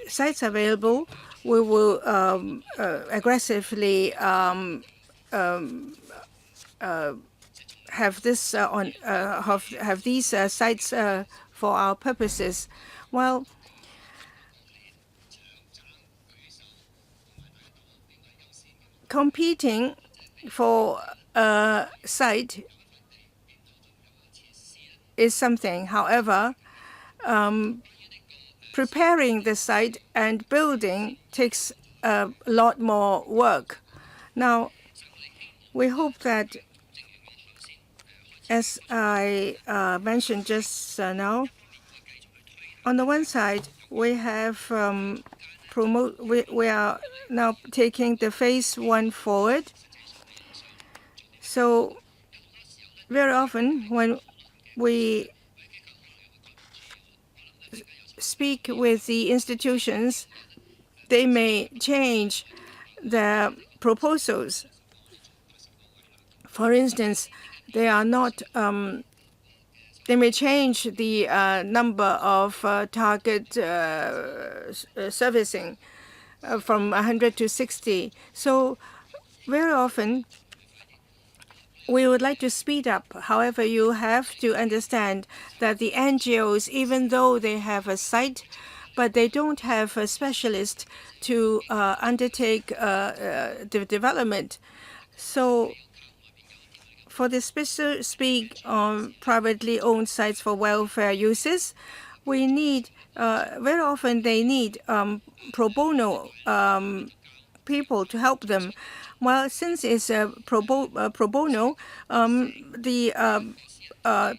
sites available, we will aggressively have this have these sites for our purposes. Well, competing for a site is something. However, preparing the site and building takes a lot more work. Now, we hope that, as I mentioned just now, on the one side, we have we are now taking the phase 1 forward. So very often when we speak with the institutions, they may change their proposals. For instance, they are not. They may change the number of target servicing from 100 to 60. So very often, we would like to speed up. However, you have to understand that the NGOs, even though they have a site, but they don't have a specialist to undertake the development. So for the speak on privately owned sites for welfare uses, we need, very often they need pro bono people to help them. Well, since it's pro bono, the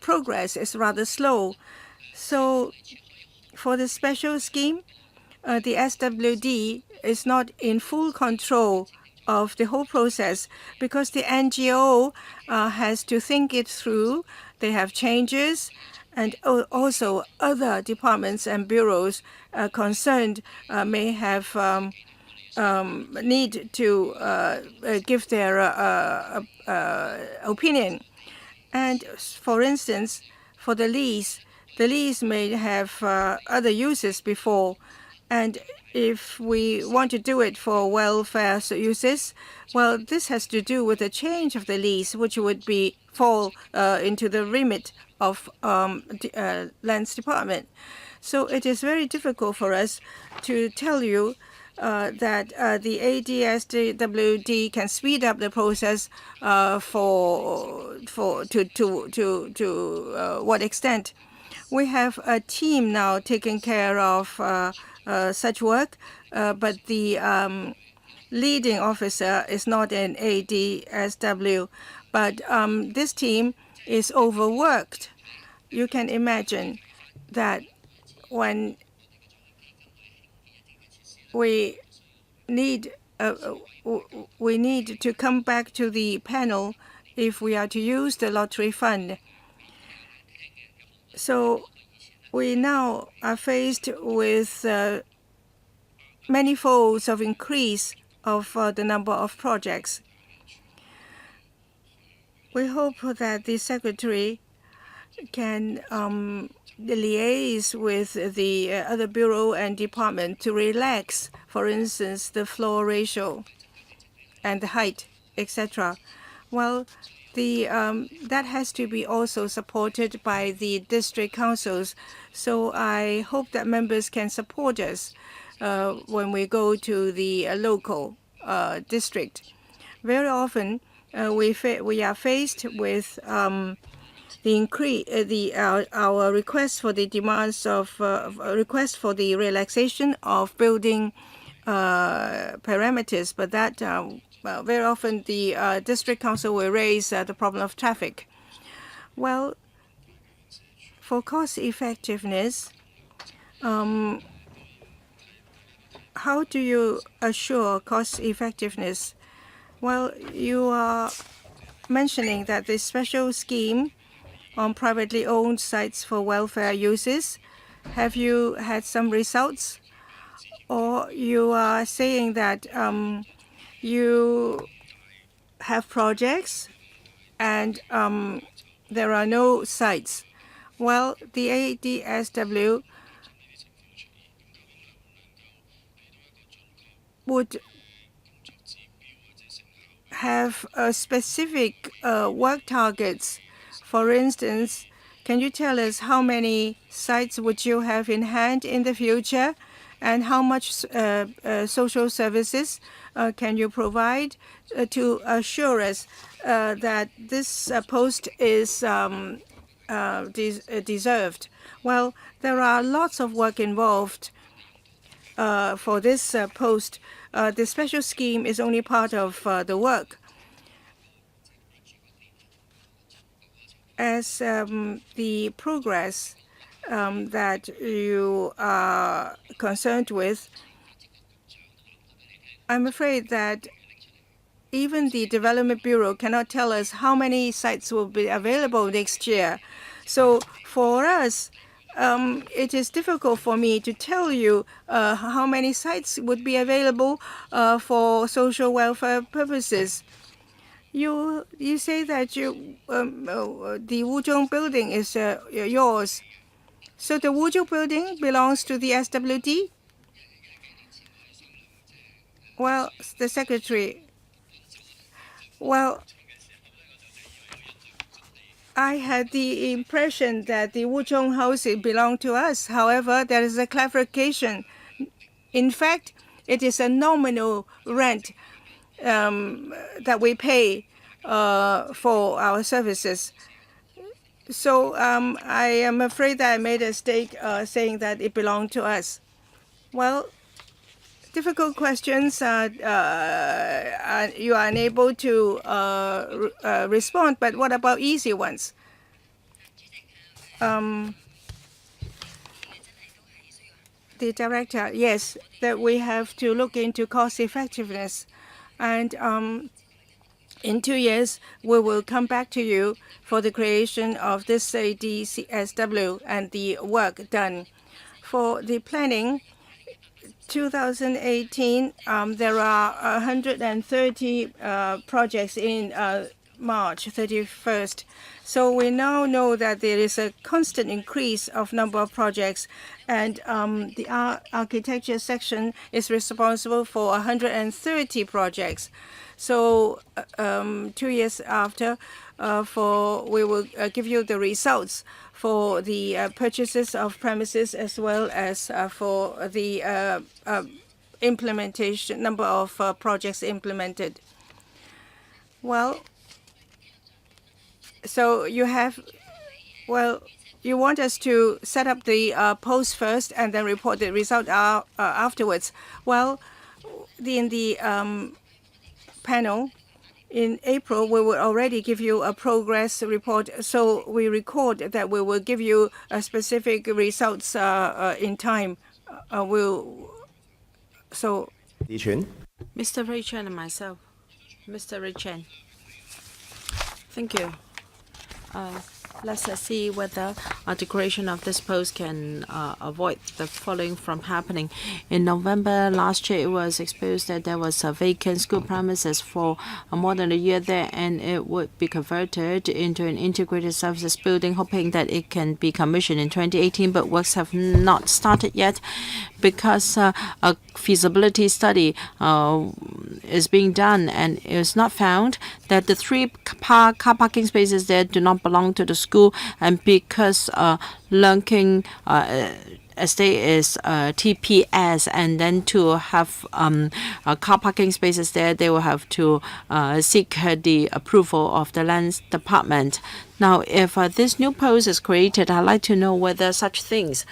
progress is rather slow. So for the special scheme, the SWD is not in full control of the whole process because the NGO has to think it through. They have changes, and also other departments and bureaus concerned may have need to give their opinion. And for instance, for the lease may have other uses before. And if we want to do it for welfare uses, well, this has to do with the change of the lease, which would fall into the remit of Lands Department. So it is very difficult for us to tell you that the ADSWD can speed up the process to what extent. We have a team now taking care of such work, but the leading officer is not an ADSW, but this team is overworked. You can imagine that when we need to come back to the panel if we are to use the lottery fund. So we now are faced with many folds of increase of the number of projects. We hope that the Secretary can liaise with the other bureau and department to relax, for instance, the floor ratio and the height, etc. Well, that has to be also supported by the district councils. So I hope that members can support us when we go to the local district. Very often, we are faced with the increase, our request for the demands of request for the relaxation of building parameters, but that well, very often the district council will raise the problem of traffic. Well, for cost effectiveness, how do you assure cost effectiveness? Well, you are mentioning that the special scheme on privately owned sites for welfare uses, have you had some results? Or you are saying that you have projects and there are no sites. Well, the ADSW would have specific work targets. For instance, can you tell us how many sites would you have in hand in the future, and how much social services can you provide to assure us that this post is deserved? Well, there are lots of work involved for this post. The special scheme is only part of the work. As the progress that you are concerned with, I'm afraid that even the Development Bureau cannot tell us how many sites will be available next year. So for us, it is difficult for me to tell you how many sites would be available for social welfare purposes. You say that the Wuzhong building is yours. So the Wuzhou building belongs to the SWD? Well, the secretary. Well, I had the impression that the Wuzhong house belonged to us. However, there is a clarification. In fact, it is a nominal rent that we pay for our services. So I am afraid that I made a mistake saying that it belonged to us. Well, difficult questions you are unable to respond, but what about easy ones? The director, yes, that we have to look into cost effectiveness. And in 2 years, we will come back to you for the creation of this ADSW and the work done. For the planning, 2018, there are 130 projects in March 31st. So we now know that there is a constant increase of number of projects, and the architecture section is responsible for 130 projects. So 2 years after, we will give you the results for the purchases of premises as well as for the implementation number of projects implemented. Well, so you want us to set up the post first and then report the result afterwards. Well, in the panel in April, we will already give you a progress report. So we record that we will give you specific results in time. Mr. Ray Chen and myself. Mr. Ray Chen. Thank you. Let's see whether the creation of this post can avoid the following from happening. In November last year, it was exposed that there was a vacant school premises for more than a year there, and it would be converted into an integrated services building, hoping that it can be commissioned in 2018, but works have not started yet because a feasibility study is being done, and it is not found that the 3 car parking spaces there do not belong to the school, and because Wai-keung estate is TPS, and then to have car parking spaces there, they will have to seek the approval of the land department. Now, if this new post is created, I'd like to know whether such things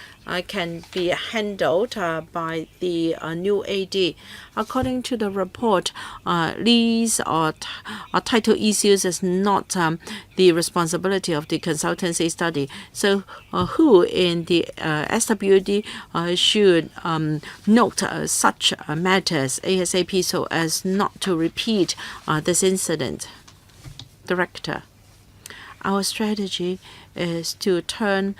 can be handled by the new AD. According to the report, lease or title issues is not the responsibility of the consultancy study. So, who in the SWD should note such matters ASAP so as not to repeat this incident? Director. Our strategy is to turn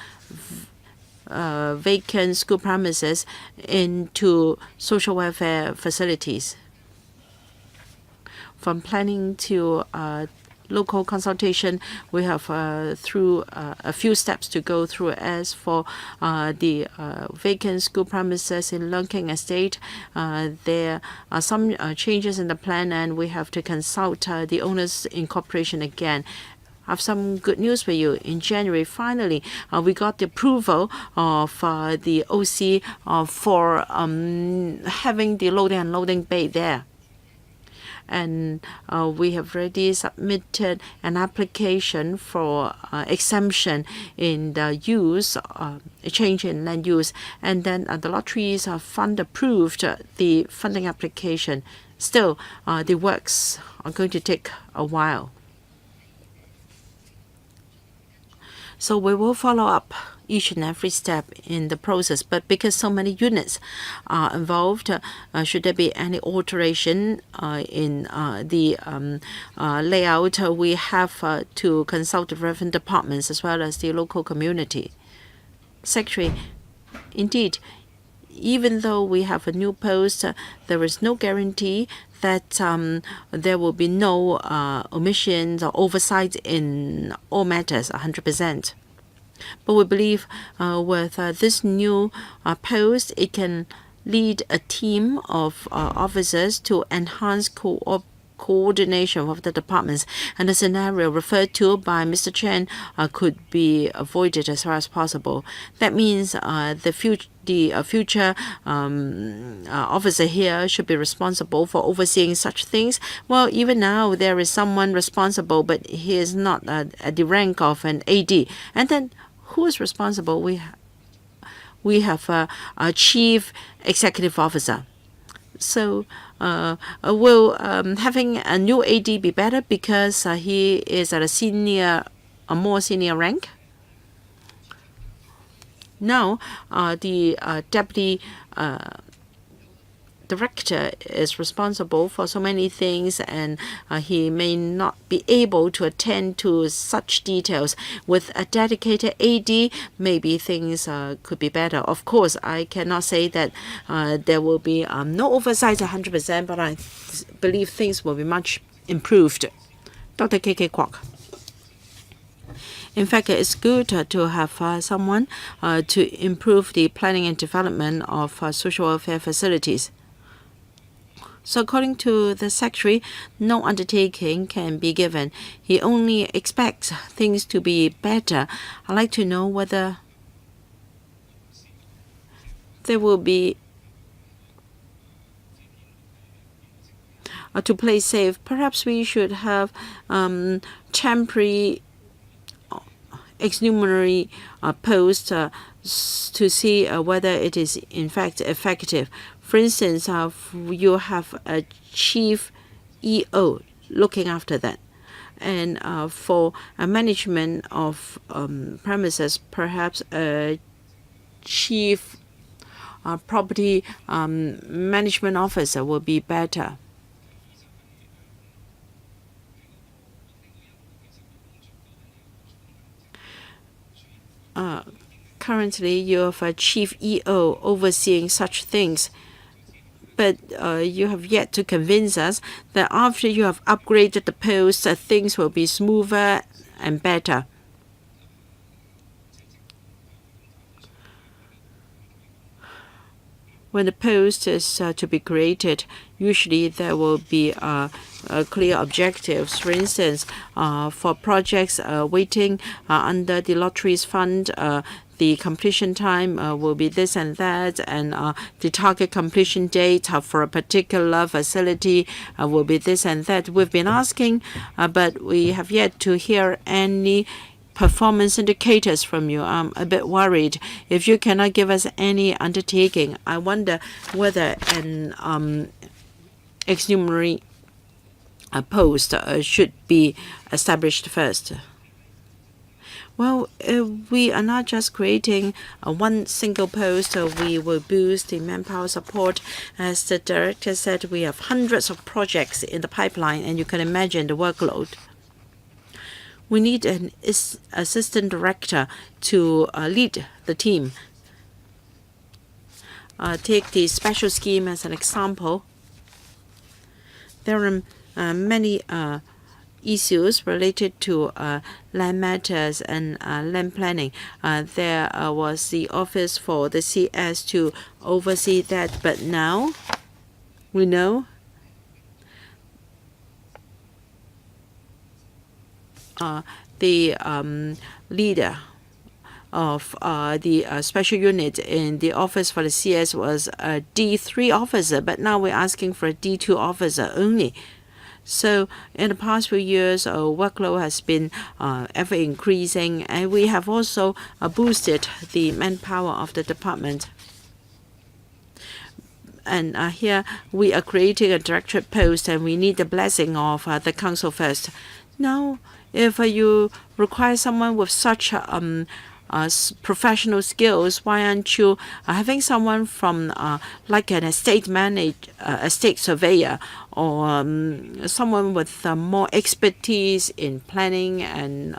vacant school premises into social welfare facilities. From planning to local consultation, we have through a few steps to go through. As for the vacant school premises in Wai-keung Estate, there are some changes in the plan, and we have to consult the owners' incorporation again. I have some good news for you. In January, finally, we got the approval of the OC for having the loading and unloading bay there. And we have already submitted an application for exemption in the use, change in land use. And then the lotteries fund approved the funding application. Still, the works are going to take a while. So we will follow up each and every step in the process. But because so many units are involved, should there be any alteration in the layout, we have to consult the relevant departments as well as the local community. Secretary, indeed, even though we have a new post, there is no guarantee that there will be no omissions or oversight in all matters 100%. But we believe with this new post, it can lead a team of officers to enhance coordination of the departments, and the scenario referred to by Mr. Chen could be avoided as far as possible. That means the future officer here should be responsible for overseeing such things. Well, even now there is someone responsible, but he is not at the rank of an AD. And then who is responsible? We have a chief executive officer. So will having a new AD be better because he is at a more senior rank? Now, the deputy director is responsible for so many things, and he may not be able to attend to such details. With a dedicated AD, maybe things could be better. Of course, I cannot say that there will be no oversight 100%, but I believe things will be much improved. Dr. KWOK. In fact, it's good to have someone to improve the planning and development of social welfare facilities. So according to the secretary, no undertaking can be given. He only expects things to be better. I'd like to know whether there will be to play safe. Perhaps we should have temporary exnumerary posts to see whether it is in fact effective. For instance, you have a chief EO looking after that. And for a management of premises, perhaps a chief property management officer will be better. Currently, you have a chief EO overseeing such things, but you have yet to convince us that after you have upgraded the post, things will be smoother and better. When the post is to be created, usually there will be clear objectives. For instance, for projects waiting under the lotteries fund, the completion time will be this and that, and the target completion date for a particular facility will be this and that. We've been asking, but we have yet to hear any performance indicators from you. I'm a bit worried. If you cannot give us any undertaking, I wonder whether an extraordinary post should be established first. Well, we are not just creating one single post. We will boost the manpower support. As the director said, we have hundreds of projects in the pipeline, and you can imagine the workload. We need an assistant director to lead the team. Take the special scheme as an example. There are many issues related to land matters and land planning. There was the office for the CS to oversee that, but now we know the leader of the special unit in the office for the CS was a D3 officer, but now we're asking for a D2 officer only. So in the past few years, our workload has been ever increasing, and we have also boosted the manpower of the department. And here we are creating a directorate post, and we need the blessing of the council first. Now, if you require someone with such professional skills, why aren't you having someone from like an estate surveyor, or someone with more expertise in planning and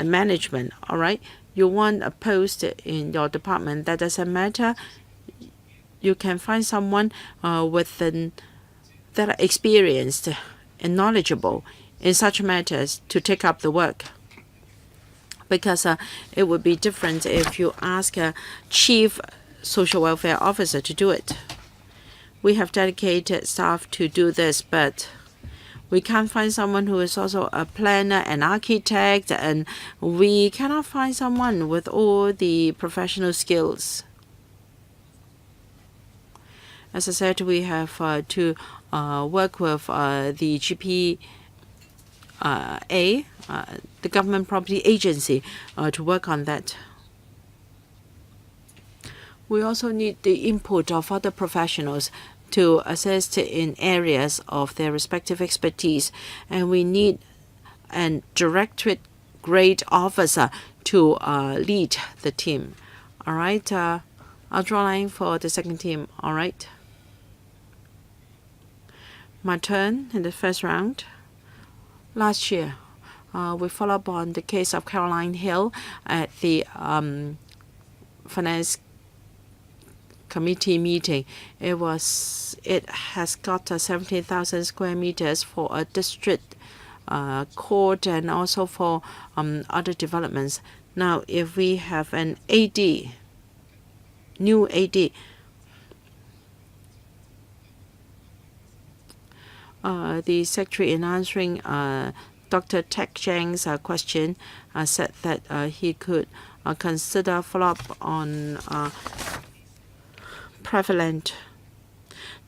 management? All right, you want a post in your department, that doesn't matter. You can find someone that are experienced and knowledgeable in such matters to take up the work. Because it would be different if you ask a chief social welfare officer to do it. We have dedicated staff to do this, but we can't find someone who is also a planner and architect, and we cannot find someone with all the professional skills. As I said, we have to work with the GPA, the Government Property Agency, to work on that. We also need the input of other professionals to assist in areas of their respective expertise, and we need a directorate grade officer to lead the team. All right, I'll draw a line for the second team. All right. My turn in the first round. Last year, we followed up on the case of Caroline Hill at the Finance Committee meeting. It has got 17,000 square meters for a district court and also for other developments. Now, if we have an AD, new AD, the secretary, in answering Dr. Tek Chang's question, said that he could consider follow-up on prevalent.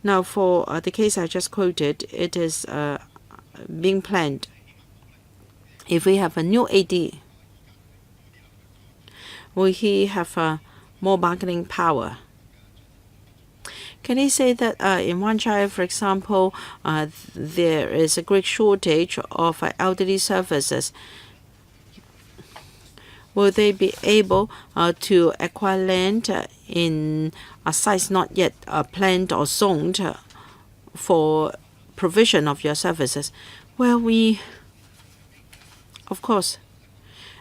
Now, for the case I just quoted, it is being planned. If we have a new AD, will he have more bargaining power? Can he say that in Wan Chai, for example, there is a great shortage of elderly services? Will they be able to acquire land in a site not yet planned or zoned for provision of your services? Well, of course,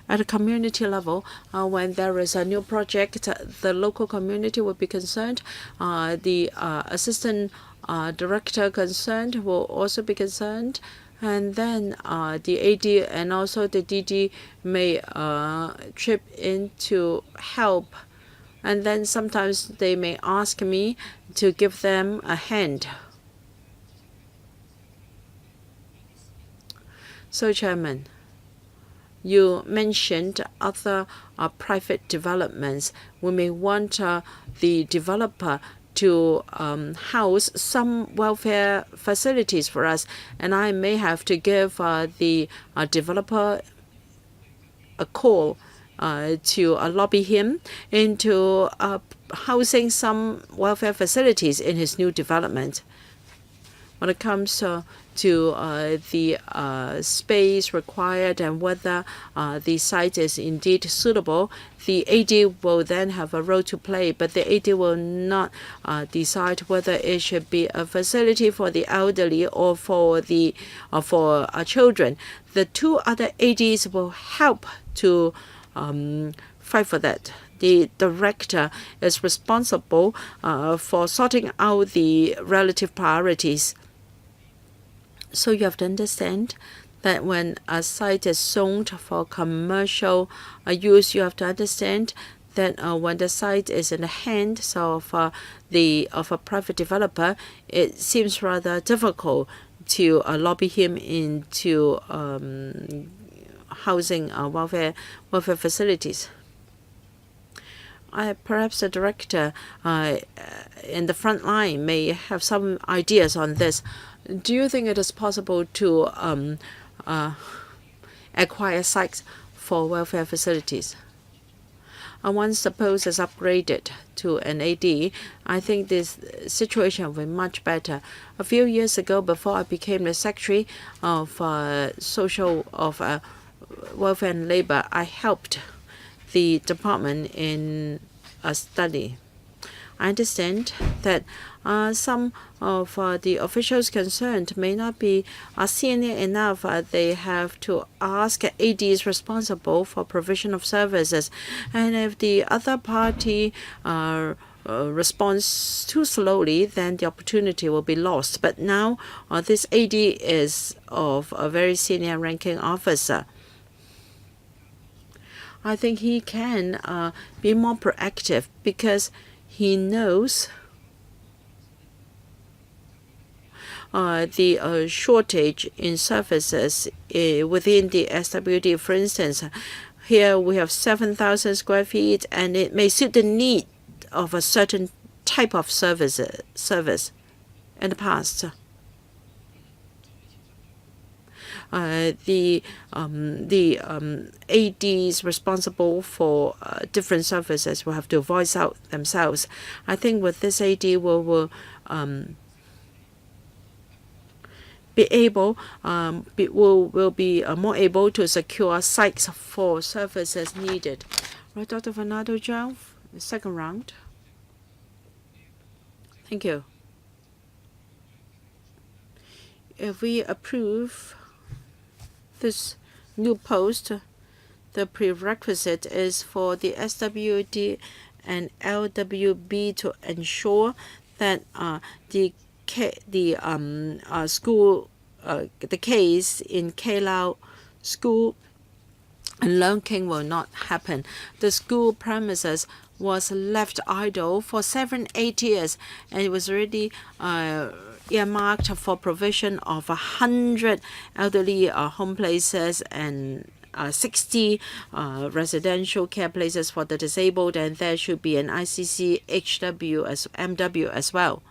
at a community level, when there is a new project, the local community will be concerned. The assistant director concerned will also be concerned. And then the AD and also the DD may chip in to help And then sometimes they may ask me to give them a hand. So, Chairman, you mentioned other private developments. We may want the developer to house some welfare facilities for us, and I may have to give the developer a call to lobby him into housing some welfare facilities in his new development. When it comes to the space required and whether the site is indeed suitable, the AD will then have a role to play, but the AD will not decide whether it should be a facility for the elderly or for children. The two other ADs will help to fight for that. The director is responsible for sorting out the relative priorities. So you have to understand that when a site is zoned for commercial use, you have to understand that when the site is in the hands of a private developer, it seems rather difficult to lobby him into housing welfare facilities. Perhaps the director in the front line may have some ideas on this. Do you think it is possible to acquire sites for welfare facilities? Once the post is upgraded to an AD, I think this situation will be much better. A few years ago, before I became the Secretary of Welfare and Labor, I helped the department in a study. I understand that some of the officials concerned may not be senior enough. They have to ask ADs responsible for provision of services. And if the other party responds too slowly, then the opportunity will be lost. But now this AD is of a very senior ranking officer. I think he can be more proactive because he knows the shortage in services within the SWD. For instance, here we have 7,000 square feet, and it may suit the need of a certain type of service in the past. The ADs responsible for different services will have to voice out themselves. I think with this AD, we will be able will be more able to secure sites for services needed. Right, Dr. Fernando, the second round. Thank you. If we approve this new post, the prerequisite is for the SWD and LWB to ensure that the case in Kailau School and Leung will not happen. The school premises was left idle for 7-8 years, and it was already earmarked for provision of 100 elderly home places and 60 residential care places for the disabled, and there should be an ICC MW as well.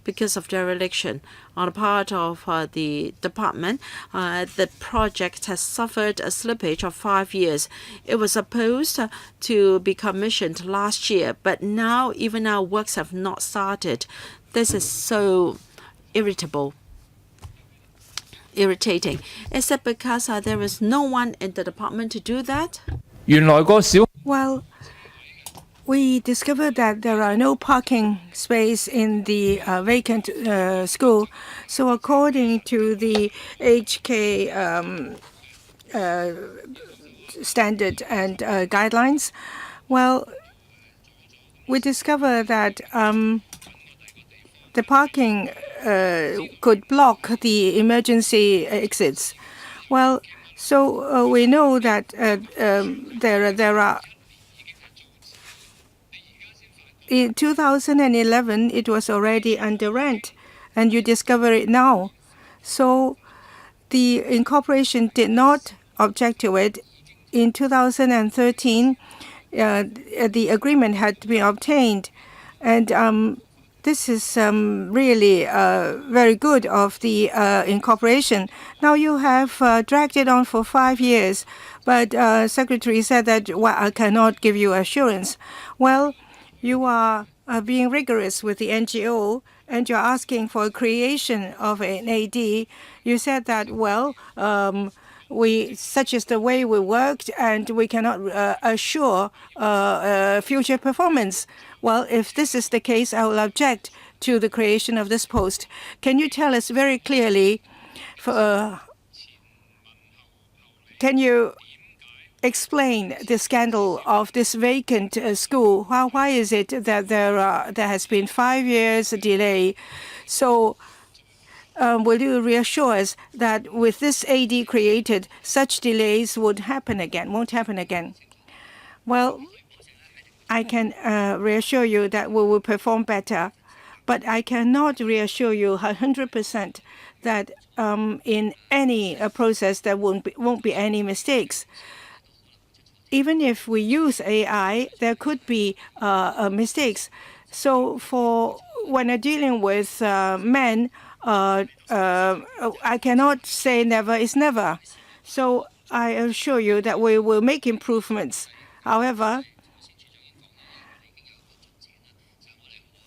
Because of dereliction on the part of the department, the project has suffered a slippage of 5 years. It was supposed to be commissioned last year, but now even our works have not started. This is so irritating. Is it because there is no one in the department to do that? Well, we discovered that there are no parking space in the vacant school. So according to the HK standard and guidelines, well, we discovered that the parking could block the emergency exits. Well, so we know that there are in 2011, it was already under rent, and you discover it now. So the incorporation did not object to it. In 2013, the agreement had been obtained, and this is really very good of the incorporation. Now you have dragged it on for 5 years, but Secretary said that, well, I cannot give you assurance. Well, you are being rigorous with the NGO, and you're asking for a creation of an AD. You said that, well, such is the way we worked, and we cannot assure future performance. Well, if this is the case, I will object to the creation of this post. Can you tell us very clearly, can you explain the scandal of this vacant school? Why is it that there has been 5 years delay? So will you reassure us that with this AD created, such delays won't happen again? Well, I can reassure you that we will perform better, but I cannot reassure you 100% that in any process there won't be any mistakes. Even if we use AI, there could be mistakes. So for when I'm dealing with men, I cannot say never is never. So I assure you that we will make improvements. However,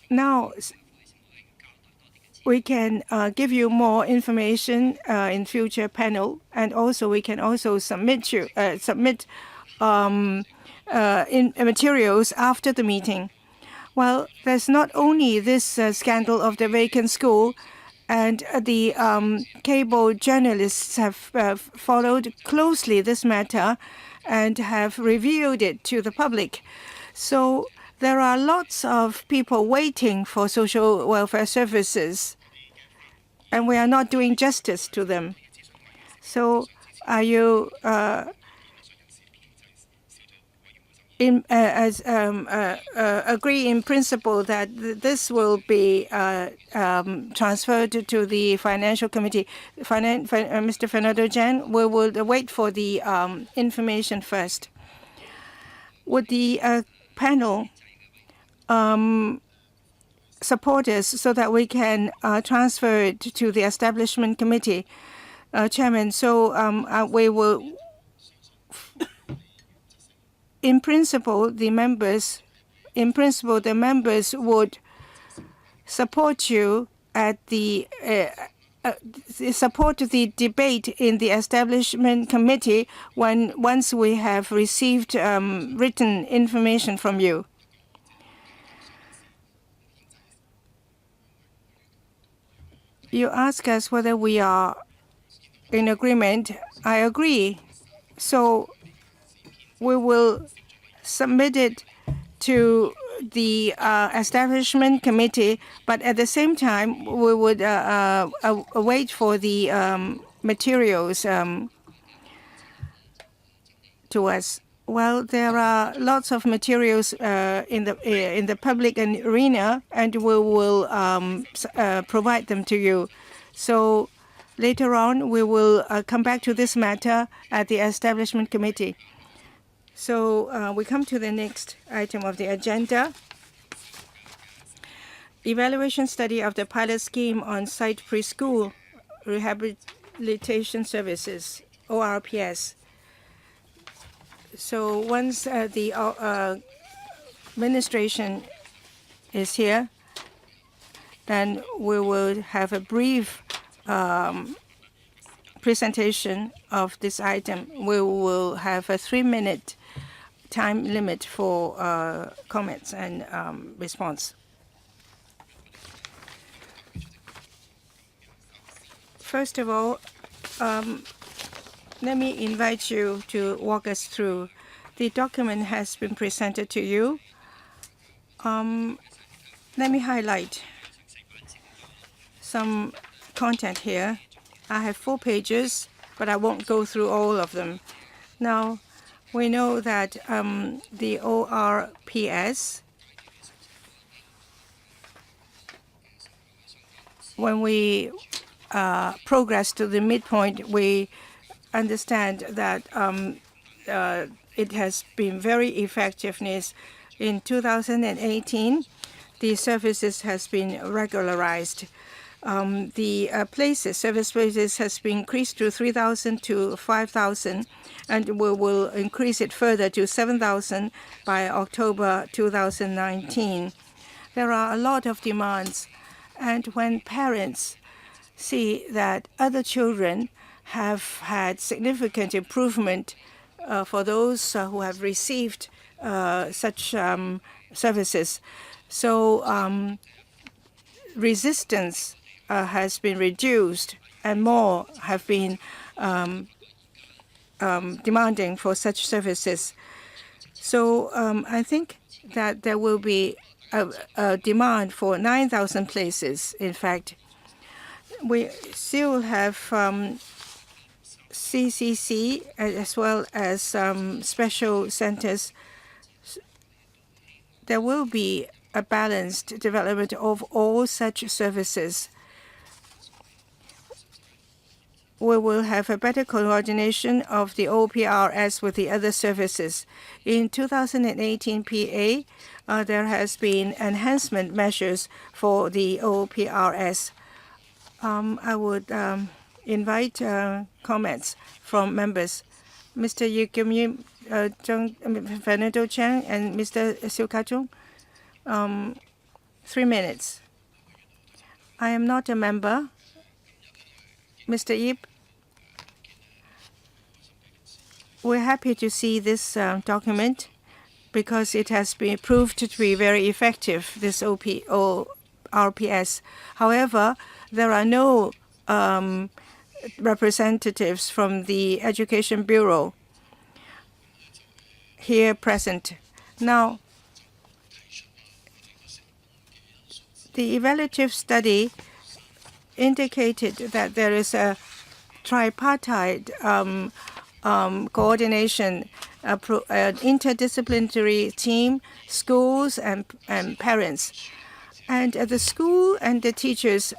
now we can give you more information in future panel, and also we can also submit materials after the meeting. Well, there's not only this scandal of the vacant school, and the cable journalists have followed closely this matter and have revealed it to the public. So there are lots of people waiting for social welfare services, and we are not doing justice to them. So are you agree in principle that this will be transferred to the Financial Committee? Mr. Fernando Jan, we will wait for the information first. Would the panel support us so that we can transfer it to the Establishment Committee, Chairman? So we will. In principle, the members would support you at the support the debate in the Establishment Committee once we have received written information from you. You ask us whether we are in agreement. I agree. So we will submit it to the Establishment Committee, but at the same time, we would wait for the materials to us. Well, there are lots of materials in the public arena, and we will provide them to you. So later on, we will come back to this matter at the Establishment Committee. So we come to the next item of the agenda. Evaluation study of the pilot scheme on site preschool rehabilitation services, ORPS. So once the administration is here, then we will have a brief presentation of this item. We will have a 3-minute time limit for comments and response. First of all, let me invite you to walk us through. The document has been presented to you. Let me highlight some content here. I have 4 pages, but I won't go through all of them. Now, we know that the ORPS when we progress to the midpoint, we understand that it has been very effectiveness. In 2018, the services has been regularized. The service places has been increased to 3,000 to 5,000, and we will increase it further to 7,000 by October 2019. There are a lot of demands, and when parents see that other children have had significant improvement for those who have received such services. So resistance has been reduced, and more have been demanding for such services. So I think that there will be a demand for 9,000 places. In fact, we still have CCC as well as special centers. There will be a balanced development of all such services. We will have a better coordination of the OPRS with the other services. In 2018 PA, there has been enhancement measures for the OPRS. I would invite comments from members. Mr. Wai-keung, Fernando Chang, and Mr. Chiu-hung. 3 minutes. I am not a member. Mr. Yip, we're happy to see this document because it has been proved to be very effective, this RPS. However, there are no representatives from the Education Bureau here present. Now, the evaluative study indicated that there is a tripartite coordination, an interdisciplinary team, schools and parents. And the school and the teachers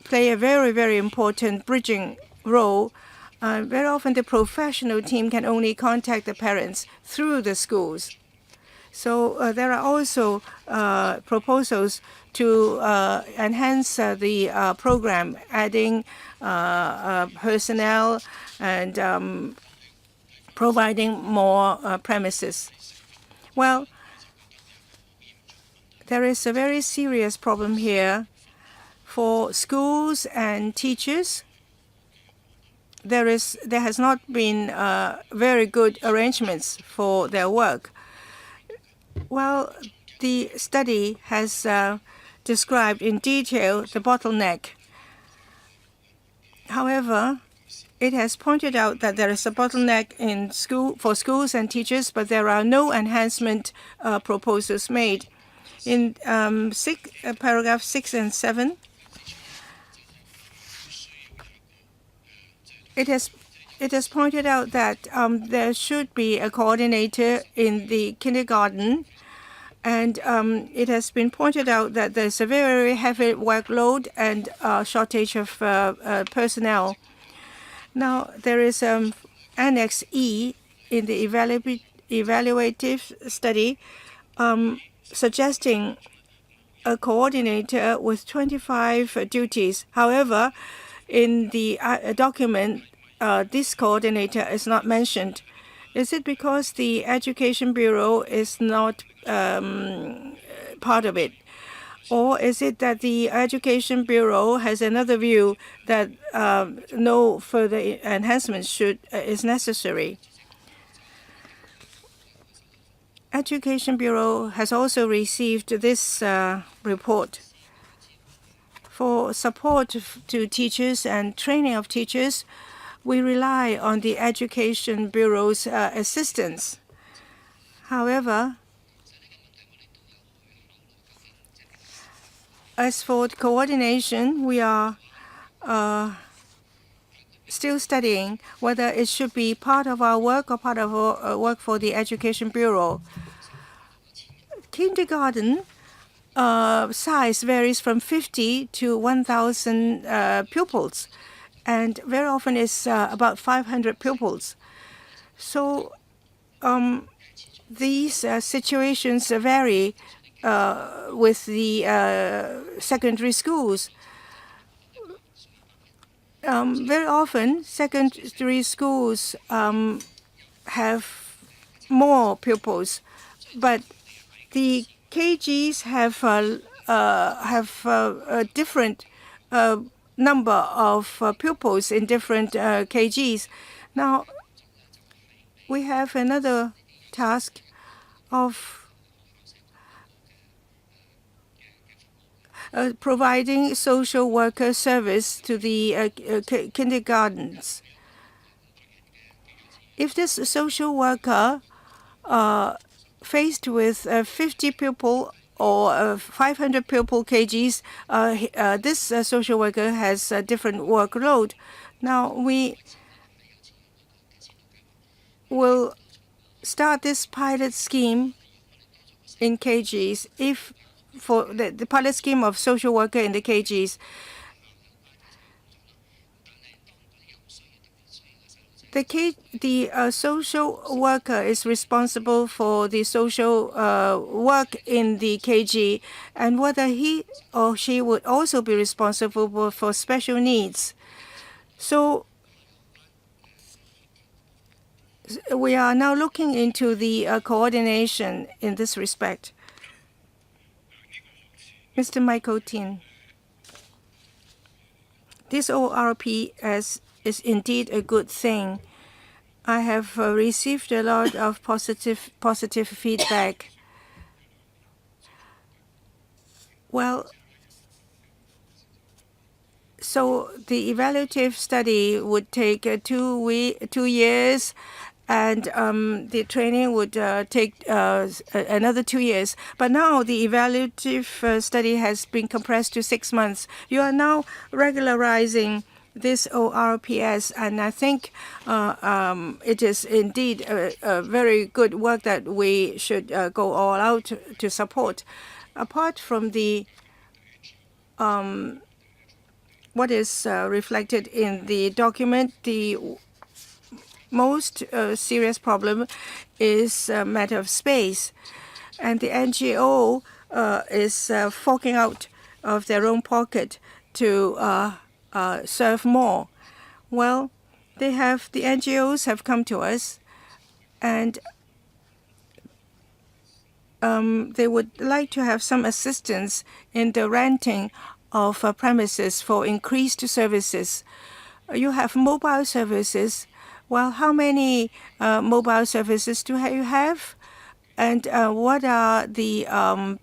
play a very, very important bridging role. Very often the professional team can only contact the parents through the schools. So there are also proposals to enhance the program, adding personnel and providing more premises. Well, there is a very serious problem here for schools and teachers. There has not been very good arrangements for their work. Well, the study has described in detail the bottleneck. However, it has pointed out that there is a bottleneck for schools and teachers, but there are no enhancement proposals made. In paragraph 6 and 7, it has pointed out that there should be a coordinator in the kindergarten, and it has been pointed out that there's a very heavy workload and shortage of personnel. Now, there is Annex E in the evaluative study suggesting a coordinator with 25 duties. However, in the document, this coordinator is not mentioned. Is it because the Education Bureau is not part of it? Or is it that the Education Bureau has another view that no further enhancement is necessary? Education Bureau has also received this report. For support to teachers and training of teachers, we rely on the Education Bureau's assistance. However, as for the coordination, we are still studying whether it should be part of our work or part of our work for the Education Bureau. Kindergarten size varies from 50 to 1,000 pupils, and very often it's about 500 pupils. So these situations vary with the secondary schools. Very often, secondary schools have more pupils, but the KGs have a different number of pupils in different KGs. Now, we have another task of providing social worker service to the kindergartens. If this social worker faced with 50 pupil or 500 pupil KGs, this social worker has a different workload. Now, we will start this pilot scheme in KGs if for the pilot scheme of social worker in the KGs. The social worker is responsible for the social work in the KG, and whether he or she would also be responsible for special needs. So we are now looking into the coordination in this respect. Mr. Michael Tin, this ORPS is indeed a good thing. I have received a lot of positive feedback. Well, so the evaluative study would take 2 years, and the training would take another 2 years. But now the evaluative study has been compressed to 6 months. You are now regularizing this ORPS, and I think it is indeed a very good work that we should go all out to support. Apart from the what is reflected in the document, the most serious problem is a matter of space, and the NGO is forking out of their own pocket to serve more. Well, the NGOs have come to us, and they would like to have some assistance in the renting of premises for increased services. You have mobile services. Well, how many mobile services do you have? And what are the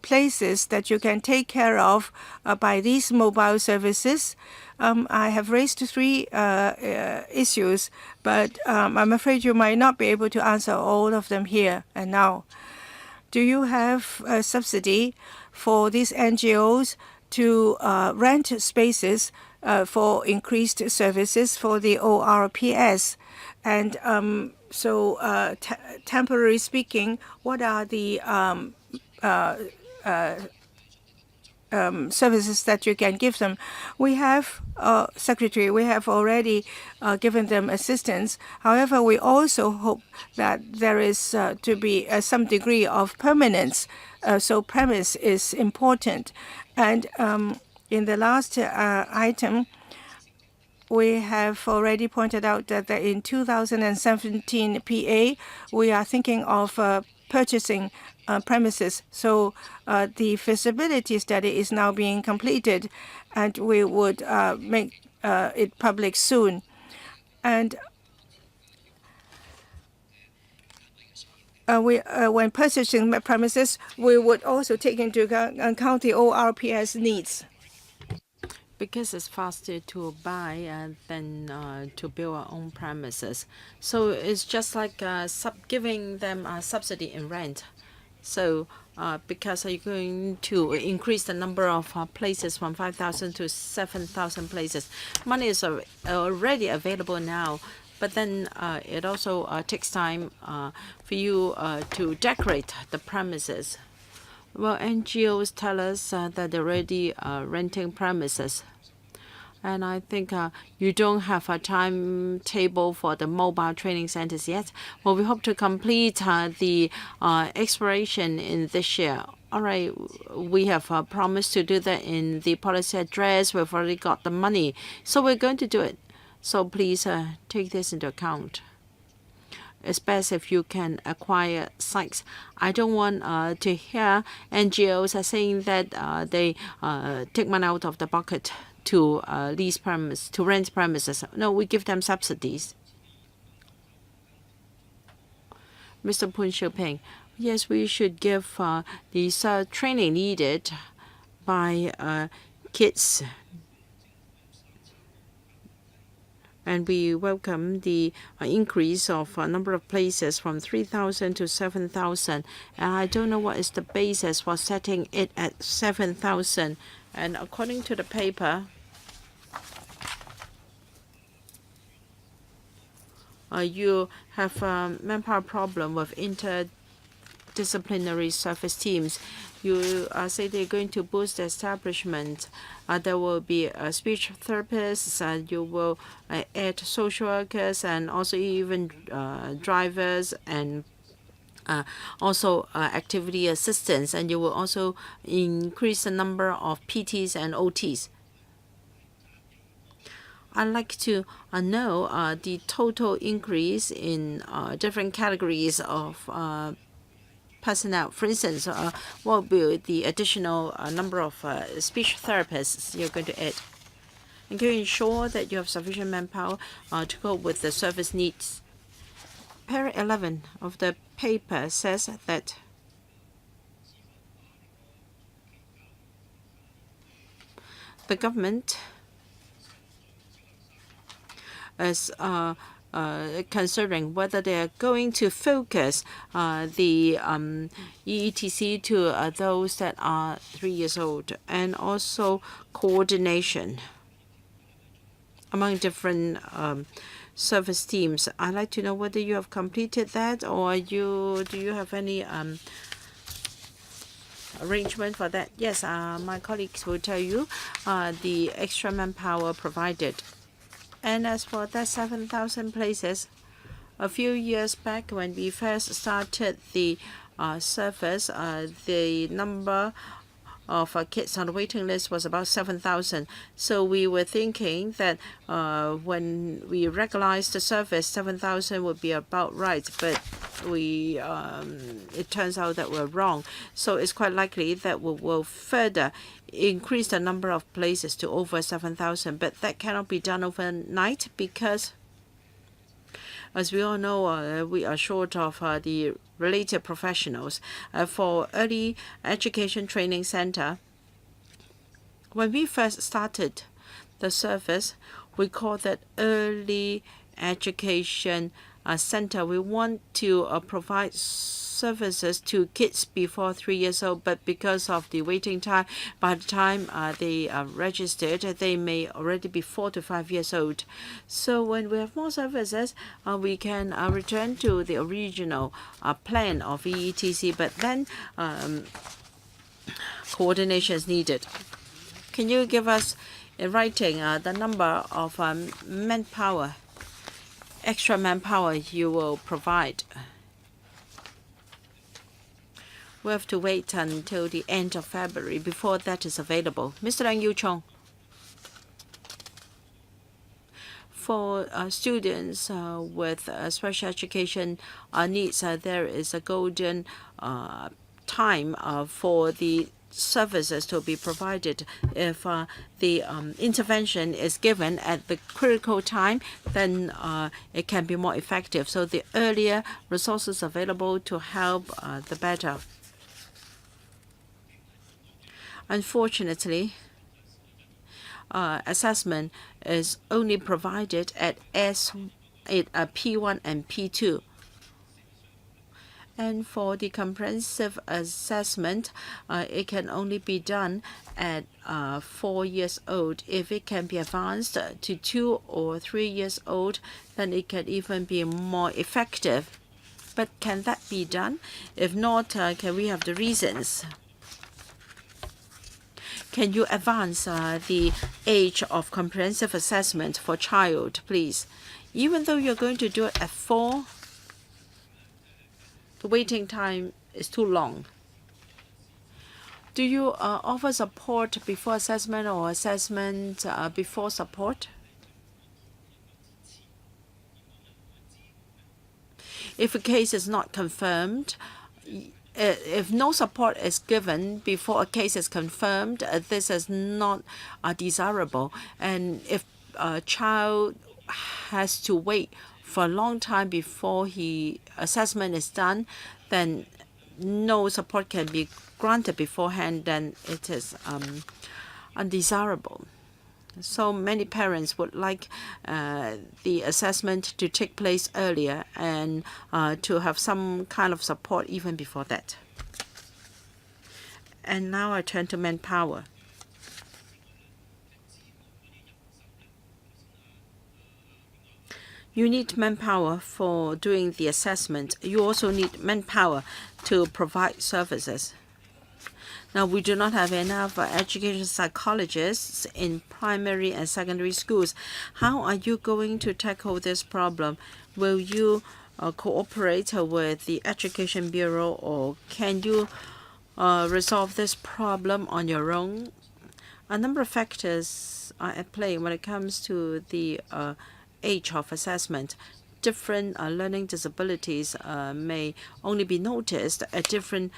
places that you can take care of by these mobile services? I have raised 3 issues, but I'm afraid you might not be able to answer all of them here and now. Do you have a subsidy for these NGOs to rent spaces for increased services for the ORPS? And temporarily speaking, what are the services that you can give them? We have, Secretary, we have already given them assistance. However, we also hope that there is to be some degree of permanence. So premise is important. And in the last item, we have already pointed out that in 2017 PA, we are thinking of purchasing premises. So the feasibility study is now being completed, and we would make it public soon. And when purchasing premises, we would also take into account the ORPS needs. Because it's faster to buy than to build our own premises. So it's just like giving them a subsidy in rent. So because you're going to increase the number of places from 5,000 to 7,000 places. Money is already available now, but then it also takes time for you to decorate the premises. Well, NGOs tell us that they're already renting premises. And I think you don't have a timetable for the mobile training centers yet. Well, we hope to complete the expiration in this year. All right, we have promised to do that in the policy address. We've already got the money. So we're going to do it. So please take this into account. It's best if you can acquire sites. I don't want to hear NGOs are saying that they take money out of the bucket to lease premises, to rent premises. No, we give them subsidies. Mr. Poon Shilping, yes, we should give the training needed by kids. And we welcome the increase of a number of places from 3,000 to 7,000. And I don't know what is the basis for setting it at 7,000. And according to the paper, you have a manpower problem with interdisciplinary service teams. You say they're going to boost the establishment. There will be speech therapists. You will add social workers and also even drivers and also activity assistants. And you will also increase the number of PTs and OTs. I'd like to know the total increase in different categories of personnel. For instance, what will be the additional number of speech therapists you're going to add? And can you ensure that you have sufficient manpower to cope with the service needs? Paragraph 11 of the paper says that the government is considering whether they are going to focus the EETC to those that are 3 years old, and also coordination among different service teams. I'd like to know whether you have completed that, or do you have any arrangement for that? Yes, my colleagues will tell you the extra manpower provided. And as for that 7,000 places, a few years back when we first started the service, the number of kids on the waiting list was about 7,000. So we were thinking that when we regularized the service, 7,000 would be about right. But it turns out that we're wrong. So it's quite likely that we will further increase the number of places to over 7,000. But that cannot be done overnight because, as we all know, we are short of the related professionals. For early education training center, when we first started the service, we called that early education center. We want to provide services to kids before 3 years old, but because of the waiting time, by the time they are registered, they may already be 4 to 5 years old. So when we have more services, we can return to the original plan of EETC, but then coordination is needed. Can you give us in writing the number of manpower, extra manpower you will provide? We have to wait until the end of February before that is available. Mr. Leung Yiu-chung, for students with special education needs, there is a golden time for the services to be provided. If the intervention is given at the critical time, then it can be more effective. So the earlier resources available to help, the better. Unfortunately, assessment is only provided at P1 and P2. And for the comprehensive assessment, it can only be done at 4 years old. If it can be advanced to 2 or 3 years old, then it can even be more effective. But can that be done? If not, can we have the reasons? Can you advance the age of comprehensive assessment for child, please? Even though you're going to do it at 4, the waiting time is too long. Do you offer support before assessment or assessment before support? If a case is not confirmed, if no support is given before a case is confirmed, this is not desirable. And if a child has to wait for a long time before assessment is done, then no support can be granted beforehand, then it is undesirable. So many parents would like the assessment to take place earlier and to have some kind of support even before that. And now I turn to manpower. You need manpower for doing the assessment. You also need manpower to provide services. Now, we do not have enough education psychologists in primary and secondary schools. How are you going to tackle this problem? Will you cooperate with the Education Bureau, or can you resolve this problem on your own? A number of factors are at play when it comes to the age of assessment. Different learning disabilities may only be noticed at different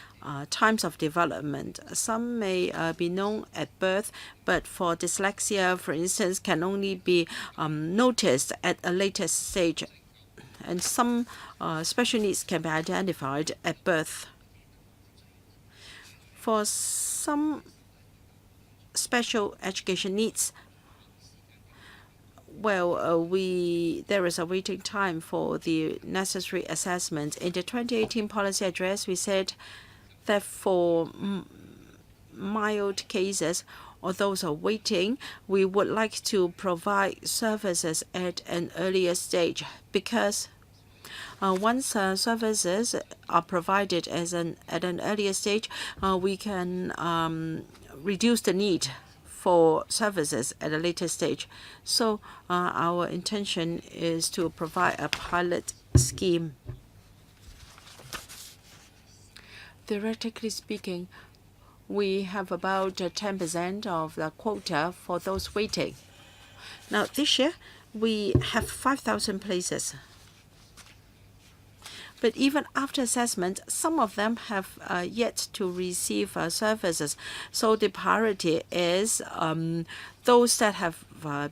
times of development. Some may be known at birth, but for dyslexia, for instance, can only be noticed at a later stage. And some special needs can be identified at birth. For some special education needs, there is a waiting time for the necessary assessment. In the 2018 policy address, we said that for mild cases or those are waiting, we would like to provide services at an earlier stage, because once services are provided at an earlier stage, we can reduce the need for services at a later stage. So our intention is to provide a pilot scheme. Theoretically speaking, we have about 10% of the quota for those waiting. Now, this year, we have 5,000 places. But even after assessment, some of them have yet to receive services. So the priority is those that have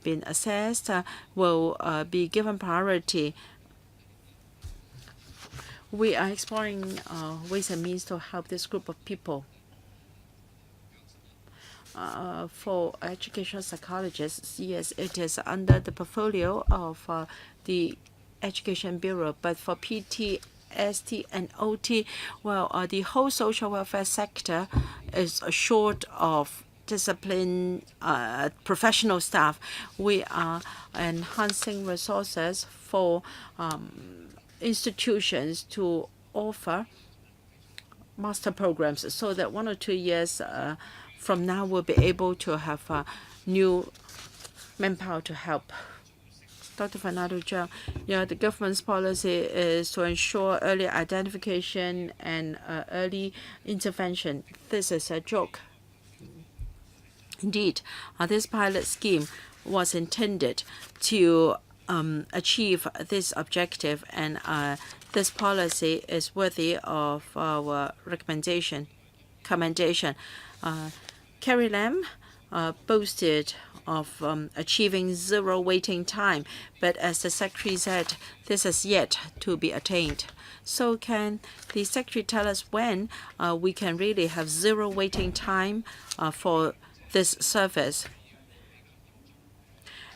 been assessed will be given priority. We are exploring ways and means to help this group of people. For educational psychologists, yes, it is under the portfolio of the Education Bureau, but for PT, ST, and OT, the whole social welfare sector is short of discipline professional staff. We are enhancing resources for institutions to offer master programs, so that 1 or 2 years from now we'll be able to have new manpower to help. Dr. Fernando, the government's policy is to ensure early identification and early intervention. This is a joke. Indeed, this pilot scheme was intended to achieve this objective, and this policy is worthy of our commendation. Carrie Lam boasted of achieving zero waiting time, but as the Secretary said, this is yet to be attained. So can the Secretary tell us when we can really have zero waiting time for this service?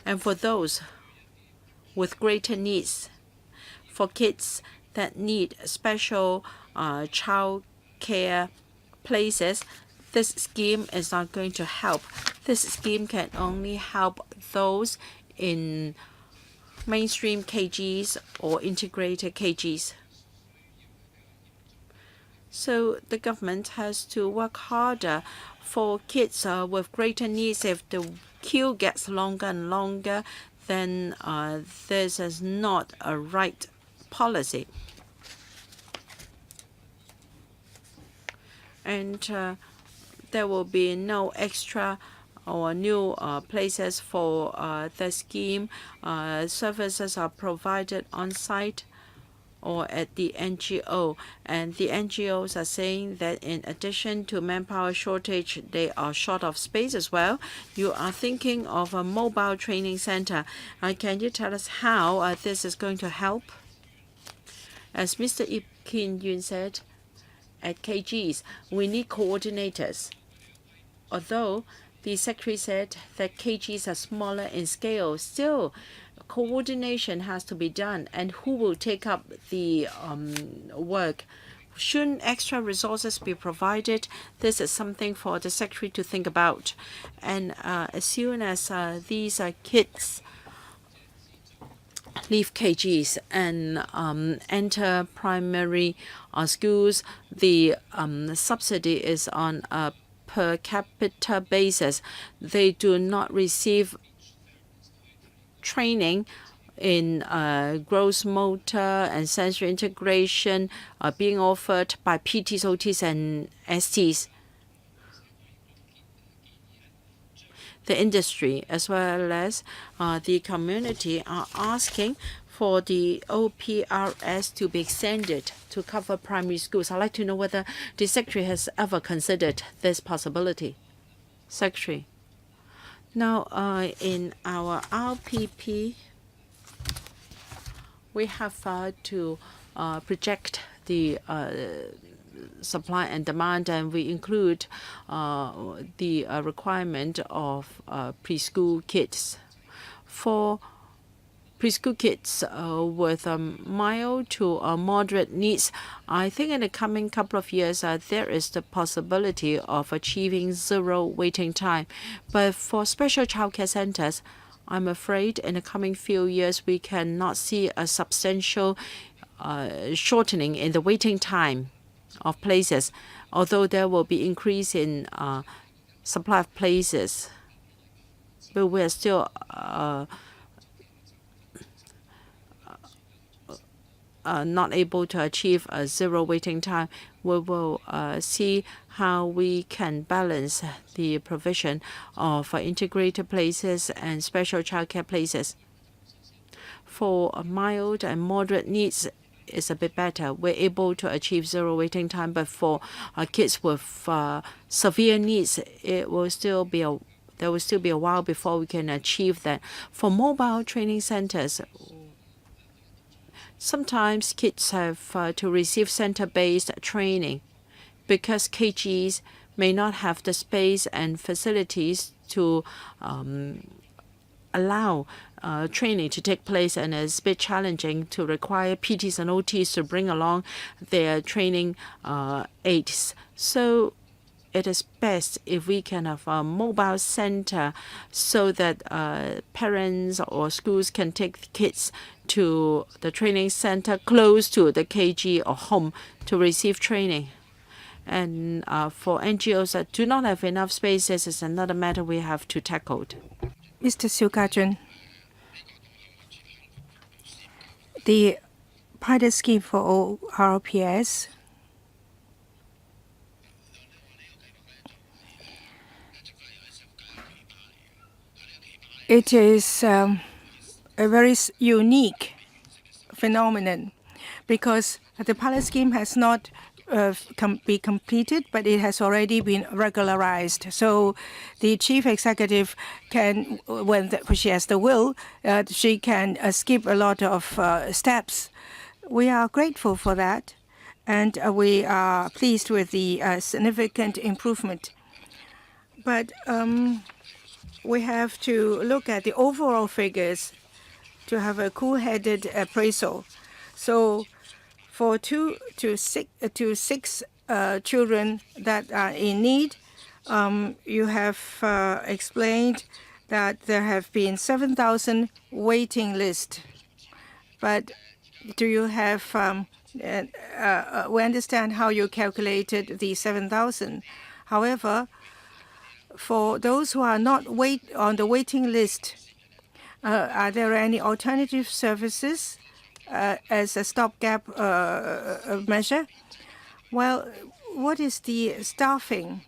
And for those with greater needs, for kids that need special child care places, this scheme is not going to help. This scheme can only help those in mainstream KGs or integrated KGs. So the government has to work harder for kids with greater needs. If the queue gets longer and longer, then this is not a right policy. And there will be no extra or new places for the scheme. Services are provided on site or at the NGO. And the NGOs are saying that in addition to manpower shortage, they are short of space as well. You are thinking of a mobile training center. Can you tell us how this is going to help? As Mr. Ip Kin Yun said, at KGs, we need coordinators. Although the secretary said that KGs are smaller in scale, still coordination has to be done. And who will take up the work? Shouldn't extra resources be provided? This is something for the secretary to think about. And as soon as these kids leave KGs and enter primary schools, the subsidy is on a per capita basis. They do not receive training in gross motor and sensory integration being offered by PTs, OTs, and STs. The industry as well as the community are asking for the OPRS to be extended to cover primary schools. I'd like to know whether the secretary has ever considered this possibility. Secretary. Now, in our RPP, we have to project the supply and demand, and we include the requirement of preschool kids. For preschool kids with mild to moderate needs, I think in the coming couple of years there is the possibility of achieving zero waiting time. But for special childcare centers, I'm afraid in the coming few years we cannot see a substantial shortening in the waiting time of places, although there will be increase in supply of places. But we are still not able to achieve a zero waiting time. We will see how we can balance the provision of integrated places and special childcare places. For mild and moderate needs, is a bit better. We're able to achieve zero waiting time, but for kids with severe needs, there will still be a while before we can achieve that. For mobile training centers, sometimes kids have to receive center-based training because KGs may not have the space and facilities to allow training to take place, and it's a bit challenging to require PTs and OTs to bring along their training aids. So it is best if we can have a mobile center so that parents or schools can take kids to the training center close to the KG or home to receive training. And for NGOs that do not have enough spaces, is another matter we have to tackle. Mr. Siu Ka-chun, the pilot scheme for RPS it is a very unique phenomenon because the pilot scheme has not be completed, but it has already been regularized. So the chief executive can, when she has the will, she can skip a lot of steps. We are grateful for that, and we are pleased with the significant improvement. But we have to look at the overall figures to have a cool-headed appraisal. So for 2 to 6 children that are in need, you have explained that there have been 7,000 waiting lists. But do you have And we understand how you calculated the 7,000. However, for those who are not on the waiting list, are there any alternative services as a stopgap measure? Well, what is the staffing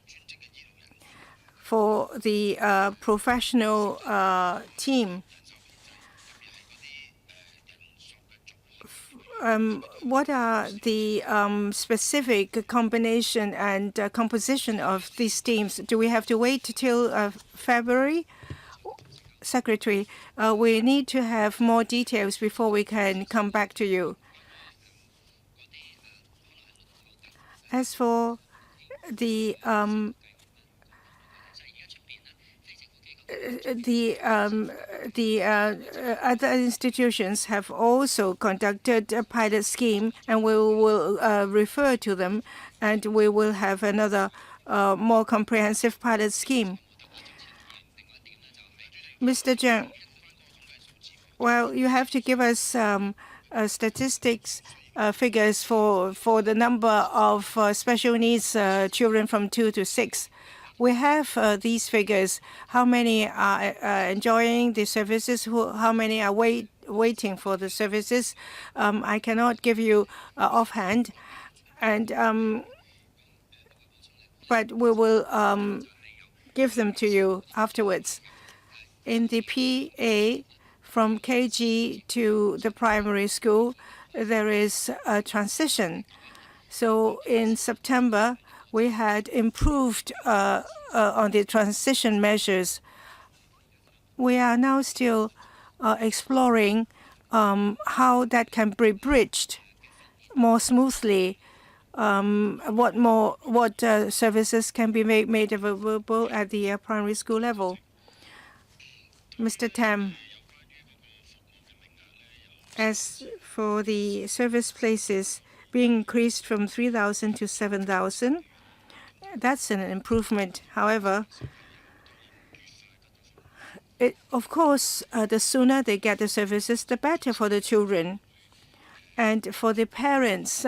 for the professional team? What are the specific combination and composition of these teams? Do we have to wait till February? Secretary, we need to have more details before we can come back to you. As for the other institutions have also conducted a pilot scheme, and we will refer to them, and we will have another more comprehensive pilot scheme. Mr. Zhang, well, you have to give us statistics figures for the number of special needs children from 2 to 6. We have these figures. How many are enjoying the services? How many are waiting for the services? I cannot give you offhand, and but we will give them to you afterwards. In the PA, from KG to the primary school, there is a transition. So in September, we had improved on the transition measures. We are now still exploring how that can be bridged more smoothly. What services can be made available at the primary school level. Mr. Tam, as for the service places being increased from 3,000 to 7,000, that's an improvement. However, of course, the sooner they get the services, the better for the children. And for the parents,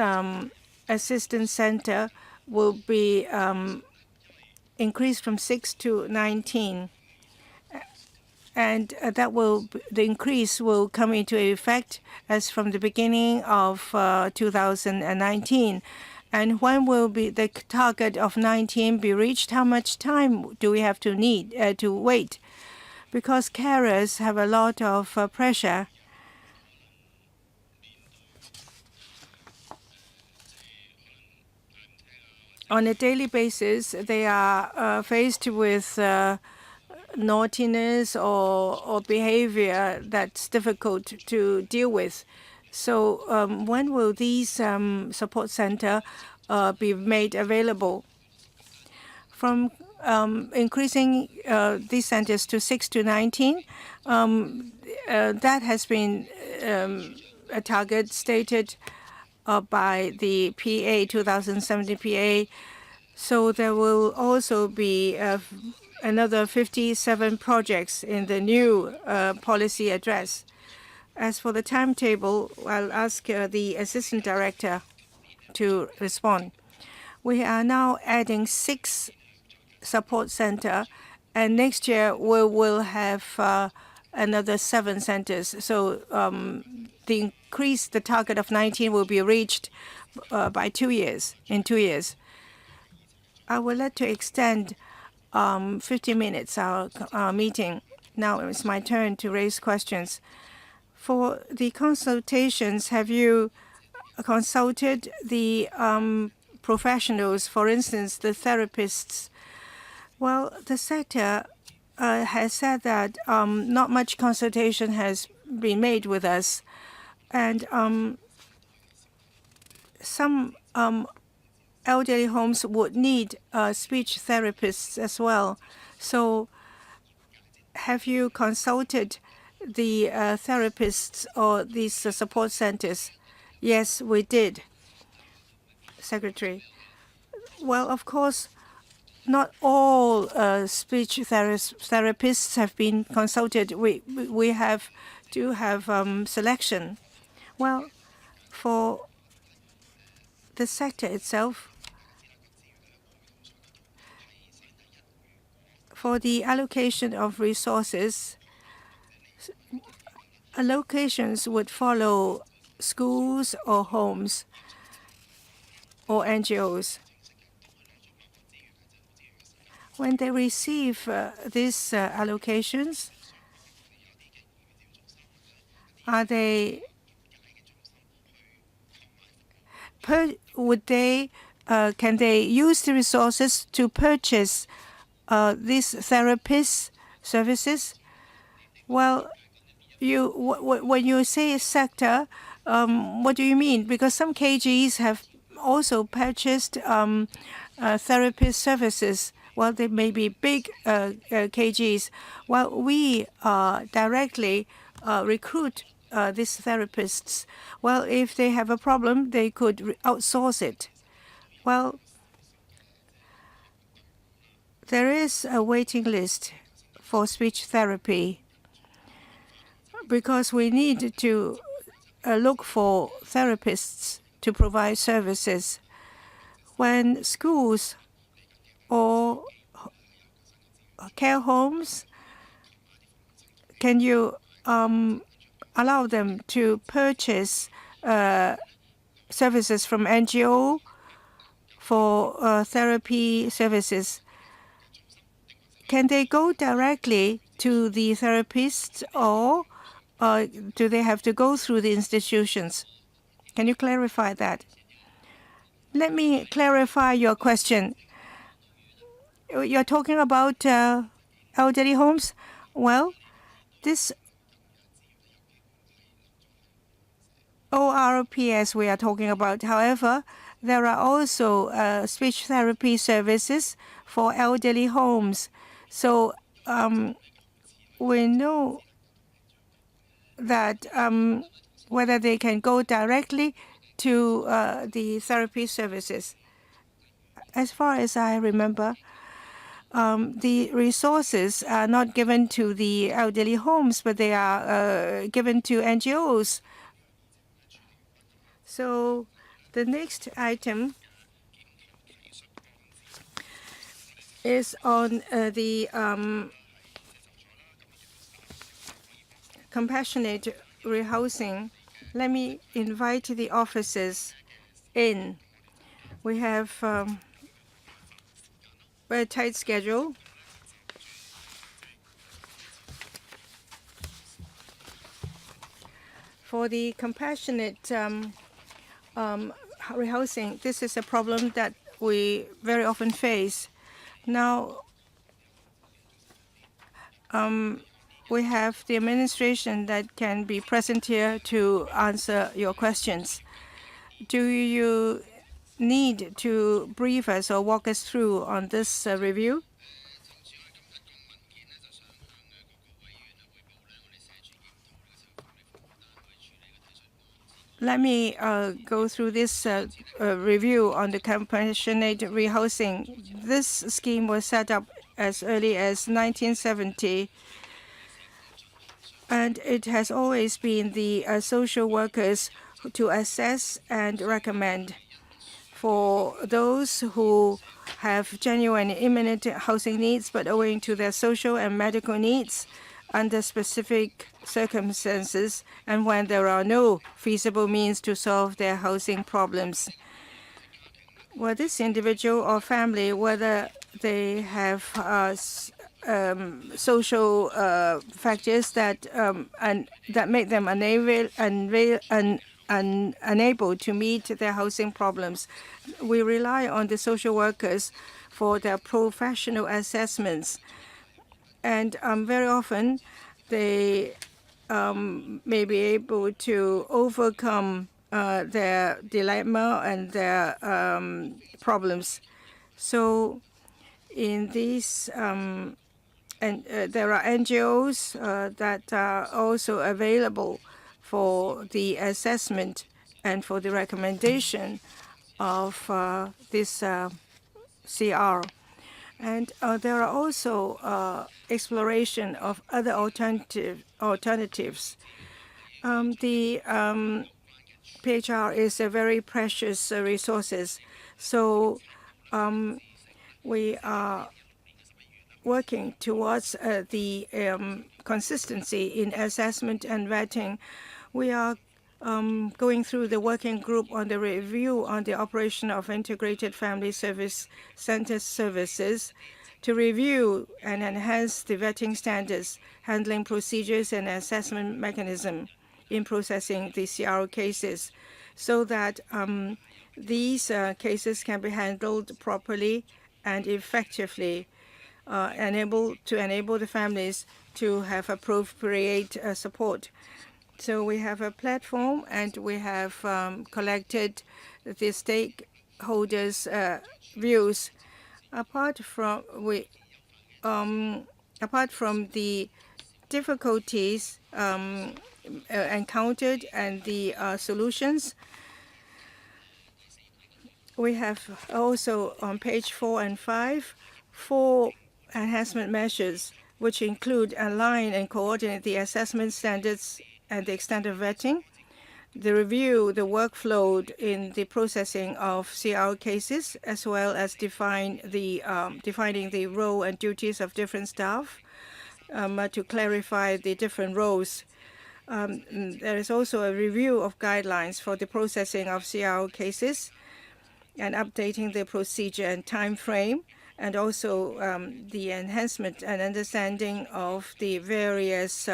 assistance center will be increased from 6 to 19. And the increase will come into effect as from the beginning of 2019. And when will be the target of 19 be reached? How much time do we have to wait? Because carers have a lot of pressure. On a daily basis, they are faced with naughtiness or behavior that's difficult to deal with. So when will these support center be made available? From increasing these centers to 6 to 19, that has been a target stated by the PA, 2017 PA. So there will also be another 57 projects in the new policy address. As for the timetable, I'll ask the Assistant Director to respond. We are now adding 6 support centers, and next year we will have another 7 centers. So the target of 19 will be reached by 2 years, in 2 years. I would like to extend 15 minutes our meeting. Now it's my turn to raise questions. For the consultations, have you consulted the professionals, for instance, the therapists? Well, the sector has said that not much consultation has been made with us. And some elderly homes would need speech therapists as well. So have you consulted the therapists or these support centers? Yes, we did. Secretary. Well, of course, not all speech therapists have been consulted. We do have selection. Well, for the sector itself, for the allocation of resources, allocations would follow schools or homes or NGOs. When they receive these allocations, can they use the resources to purchase these therapist services? Well, when you say sector, what do you mean? Because some KGs have also purchased therapist services. Well, they may be big KGs. Well, we directly recruit these therapists. Well, if they have a problem, they could outsource it. Well, there is a waiting list for speech therapy because we need to look for therapists to provide services. When schools or care homes, can you allow them to purchase services from NGO for therapy services? Can they go directly to the therapists, or do they have to go through the institutions? Can you clarify that? Let me clarify your question. You're talking about elderly homes? Well, this ORPS we are talking about. However, there are also speech therapy services for elderly homes. So we know that whether they can go directly to the therapy services. As far as I remember, the resources are not given to the elderly homes, but they are given to NGOs. So the next item is on the compassionate rehousing. Let me invite the officers in. We have a very tight schedule. For the compassionate rehousing, this is a problem that we very often face. Now, we have the administration that can be present here to answer your questions. Do you need to brief us or walk us through on this review? Let me go through this review on the compassionate rehousing. This scheme was set up as early as 1970, and it has always been the social workers to assess and recommend for those who have genuine imminent housing needs, but owing to their social and medical needs under specific circumstances and when there are no feasible means to solve their housing problems. Well, this individual or family, whether they have social factors that make them unable to meet their housing problems, we rely on the social workers for their professional assessments. And very often, they may be able to overcome their dilemma and their problems. So in these, and there are NGOs that are also available for the assessment and for the recommendation of this CR. And there are also exploration of other alternatives. The PHR is a very precious resources. So we are working towards the consistency in assessment and vetting. We are going through the working group on the review on the operation of integrated family service center services to review and enhance the vetting standards, handling procedures and assessment mechanism in processing the CRO cases so that these cases can be handled properly and effectively, enable the families to have appropriate support. So we have a platform, and we have collected the stakeholders' views. Apart from the difficulties encountered and the solutions, we have also on page 4 and 5 4 enhancement measures, which include align and coordinate the assessment standards and the extent of vetting, the review the workflow in the processing of CR cases, as well as defining the role and duties of different staff to clarify the different roles. There is also a review of guidelines for the processing of CR cases and updating the procedure and time frame, and also the enhancement and understanding of the various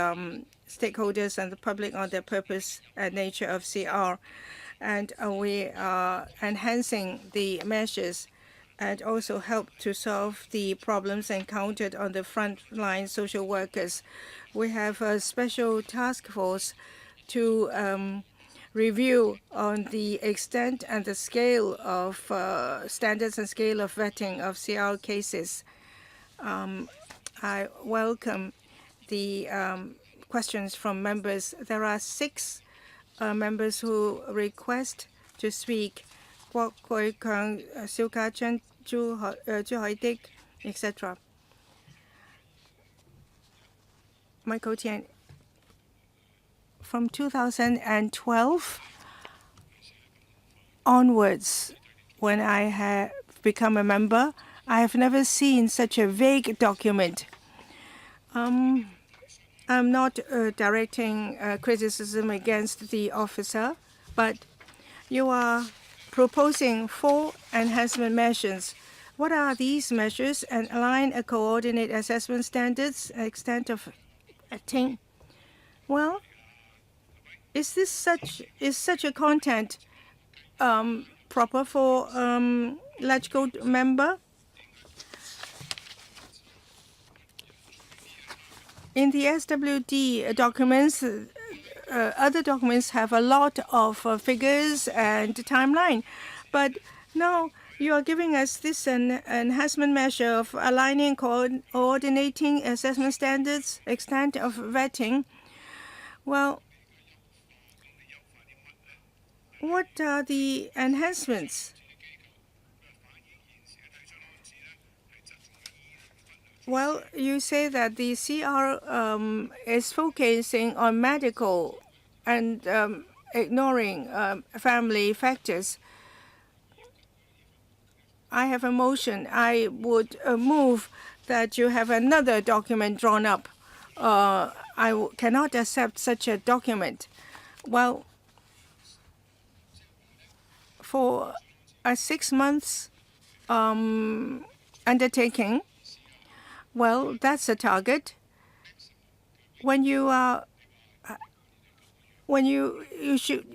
stakeholders and the public on the purpose and nature of CR. And we are enhancing the measures and also help to solve the problems encountered on the frontline social workers. We have a special task force to review on the extent and the scale of standards and scale of vetting of CR cases. I welcome the questions from members. There are 6 members who request to speak: Wai-keung, Wai-keung, Chiu-hung, etc. Michael Tian. From 2012 onwards, when I have become a member, I have never seen such a vague document. I'm not directing criticism against the officer, but you are proposing 4 enhancement measures. What are these measures? And align and coordinate assessment standards, extent of attain. Well, is such a content proper for logical member? In the SWD documents, other documents have a lot of figures and timeline, but now you are giving us this enhancement measure of aligning, coordinating assessment standards, extent of vetting. Well, what are the enhancements? Well, you say that the CR is focusing on medical and ignoring family factors. I have a motion. I would move that you have another document drawn up. I cannot accept such a document. Well, for a 6 months undertaking, well, that's a target. When you are, you should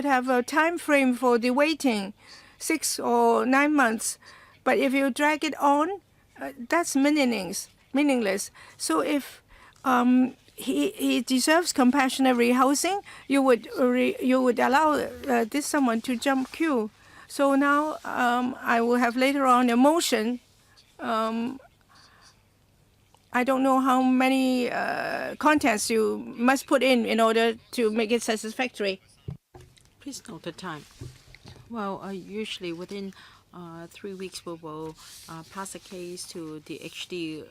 have a time frame for the waiting, 6 or 9 months. But if you drag it on, that's meaningless. So if he deserves compassionate rehousing, you would allow this someone to jump queue. So now I will have later on a motion. I don't know how many contents you must put in order to make it satisfactory. Please note the time. Well, usually within 3 weeks we will pass a case to the HD,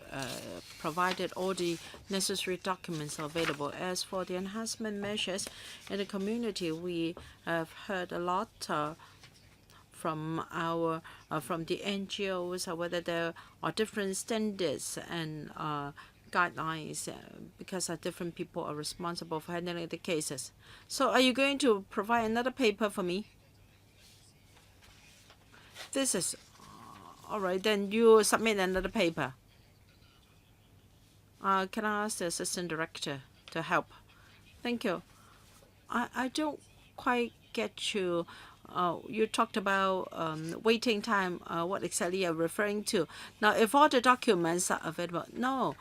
provided all the necessary documents are available. As for the enhancement measures in the community, we have heard a lot from the NGOs, whether there are different standards and guidelines, because different people are responsible for handling the cases. So are you going to provide another paper for me? This is all right. Then you submit another paper. Can I ask the assistant director to help? Thank you. I don't quite get you. You talked about waiting time. What exactly are you referring to? Now, if all the documents are available, no.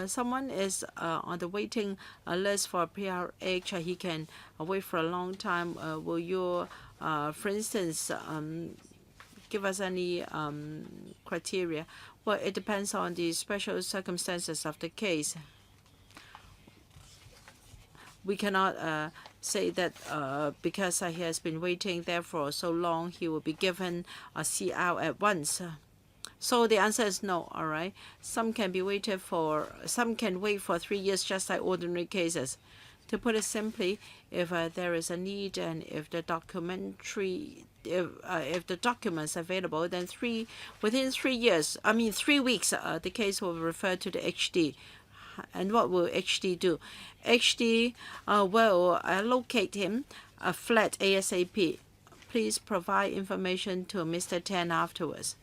Someone is on the waiting list for PRH. He can wait for a long time. Will you, for instance, give us any criteria? Well, it depends on the special circumstances of the case. We cannot say that because he has been waiting there for so long, he will be given a CR at once. So the answer is no. All right. Some can wait for 3 years, just like ordinary cases. To put it simply, if there is a need and if the documents available, then within 3 years, 3 weeks, the case will be referred to the HD. And what will HD do? HD will allocate him a flat ASAP. Please provide information to Mr. Tan afterwards.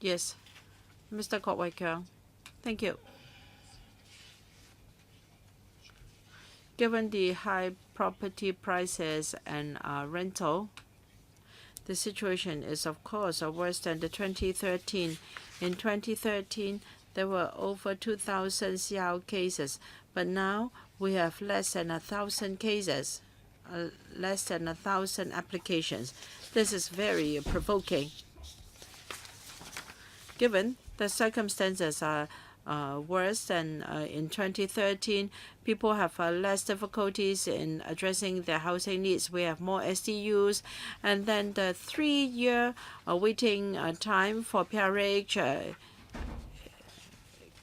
Yes, Mr. Wai-keung. Thank you. Given the high property prices and rental, the situation is, of course, worse than the 2013. In 2013, there were over 2,000 CR cases, but now we have less than 1,000 cases, less than 1,000 applications. This is very provoking. Given the circumstances are worse than in 2013, people have less difficulties in addressing their housing needs. We have more SDUs, and then the 3-year waiting time for PRH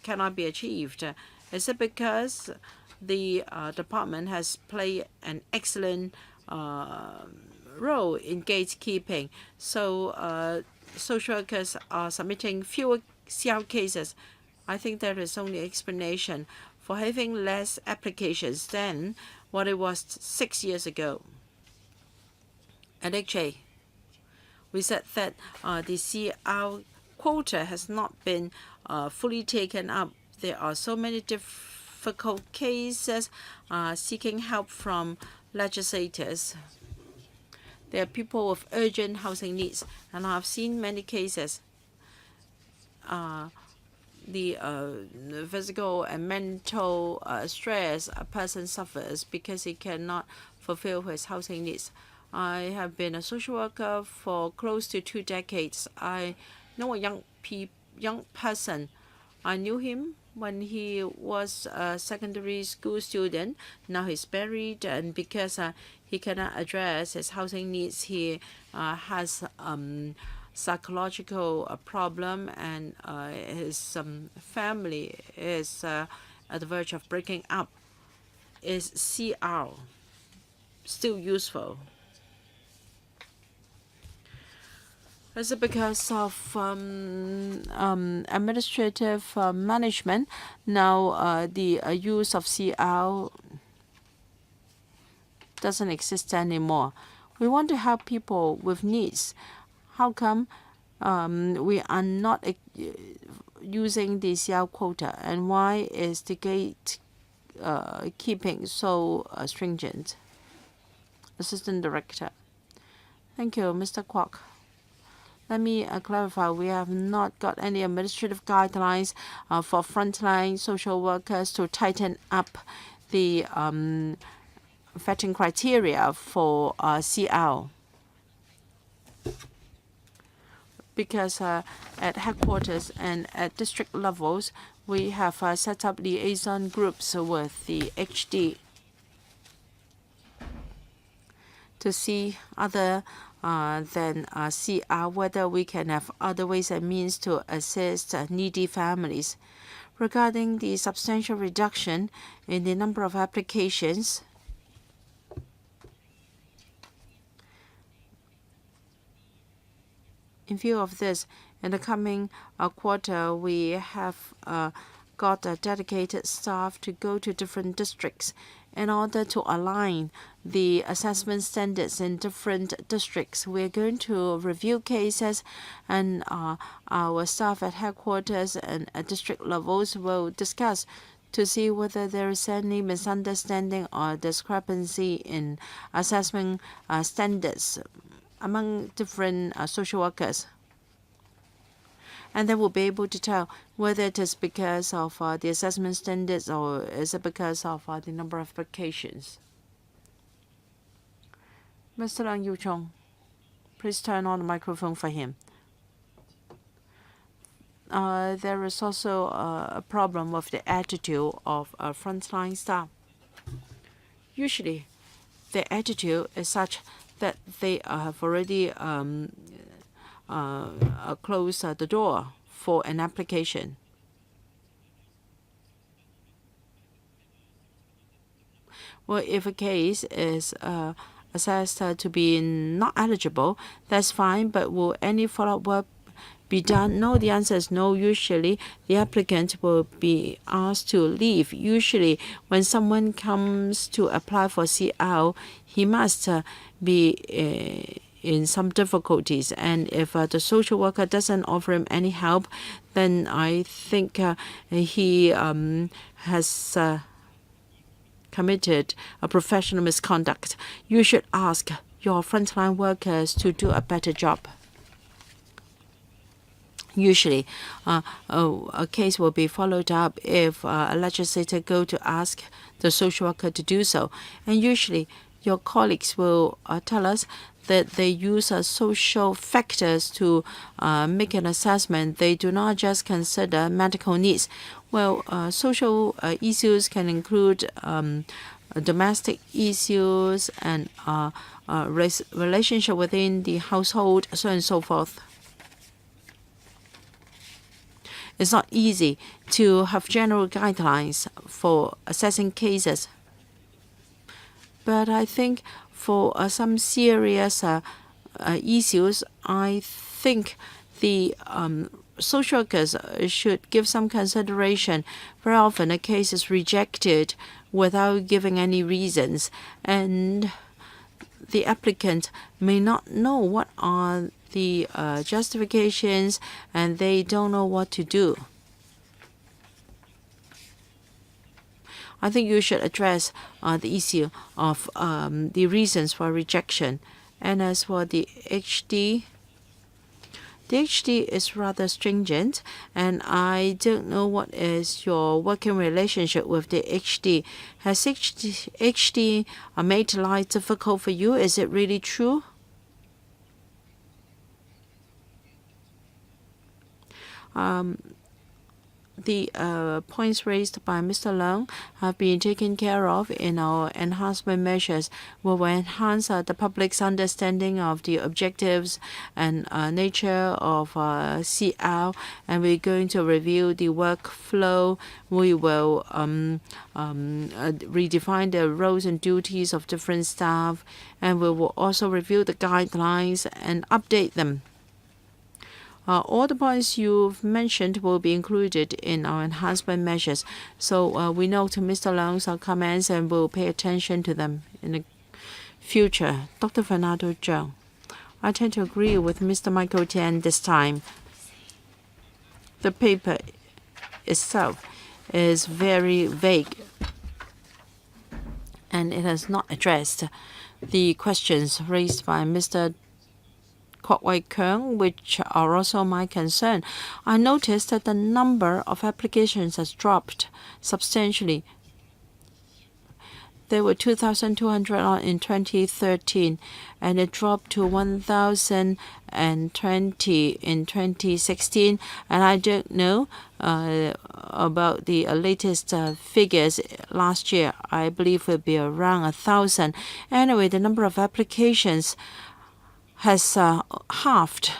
cannot be achieved. Is it because the department has played an excellent role in gatekeeping? So social workers are submitting fewer CR cases. I think there is only explanation for having less applications than what it was 6 years ago. At HA, we said that the CR quota has not been fully taken up. There are so many difficult cases seeking help from legislators. There are people with urgent housing needs, and I've seen many cases. The physical and mental stress a person suffers because he cannot fulfill his housing needs. I have been a social worker for close to 2 decades. I know a young person. I knew him when he was a secondary school student. Now he's married, and because he cannot address his housing needs, he has psychological problem, and his family is at the verge of breaking up. Is CR still useful? Is it because of administrative management? Now the use of CR doesn't exist anymore. We want to help people with needs. How come we are not using the CR quota, and why is the gate keeping so stringent? Assistant Director. Thank you, Mr. Kwok. Let me clarify. We have not got any administrative guidelines for frontline social workers to tighten up the vetting criteria for CR. Because at headquarters and at district levels, we have set up liaison groups with the HD to see other than CR whether we can have other ways and means to assist needy families. Regarding the substantial reduction in the number of applications, in view of this, in the coming quarter, we have got a dedicated staff to go to different districts in order to align the assessment standards in different districts. We're going to review cases, and our staff at headquarters and at district levels will discuss to see whether there is any misunderstanding or discrepancy in assessment standards among different social workers. And then we'll be able to tell whether it is because of the assessment standards or is it because of the number of applications. Mr. Leung Yu-chung, please turn on the microphone for him. There is also a problem with the attitude of frontline staff. Usually, the attitude is such that they have already closed the door for an application. Well, if a case is assessed to be not eligible, that's fine, but will any follow-up work be done? No, the answer is no. Usually, the applicant will be asked to leave. Usually, when someone comes to apply for CL, he must be in some difficulties, and if the social worker doesn't offer him any help, then I think he has committed a professional misconduct. You should ask your frontline workers to do a better job. Usually, a case will be followed up if a legislator go to ask the social worker to do so. And usually, your colleagues will tell us that they use social factors to make an assessment. They do not just consider medical needs. Well, social issues can include domestic issues and relationship within the household, so on and so forth. It's not easy to have general guidelines for assessing cases. But I think for some serious issues, I think the social workers should give some consideration. Very often a case is rejected without giving any reasons, and the applicant may not know what are the justifications, and they don't know what to do. I think you should address the issue of the reasons for rejection. And as for the HD is rather stringent, and I don't know what is your working relationship with the HD. Has HD made life difficult for you? Is it really true? The points raised by Mr. Leung have been taken care of in our enhancement measures. We will enhance the public's understanding of the objectives and nature of CL, and we're going to review the workflow. We will redefine the roles and duties of different staff, and we will also review the guidelines and update them. All the points you've mentioned will be included in our enhancement measures. So we note Mr. Leung's comments and will pay attention to them in the future. Dr. Fernando Cheung, I tend to agree with Mr. Michael Tian this time. The paper itself is very vague, and it has not addressed the questions raised by Mr. Wai-keung, which are also my concern. I noticed that the number of applications has dropped substantially. There were 2,200 in 2013, and it dropped to 1,020 in 2016. And I don't know about the latest figures last year. I believe it will be around 1,000. Anyway, the number of applications has halved,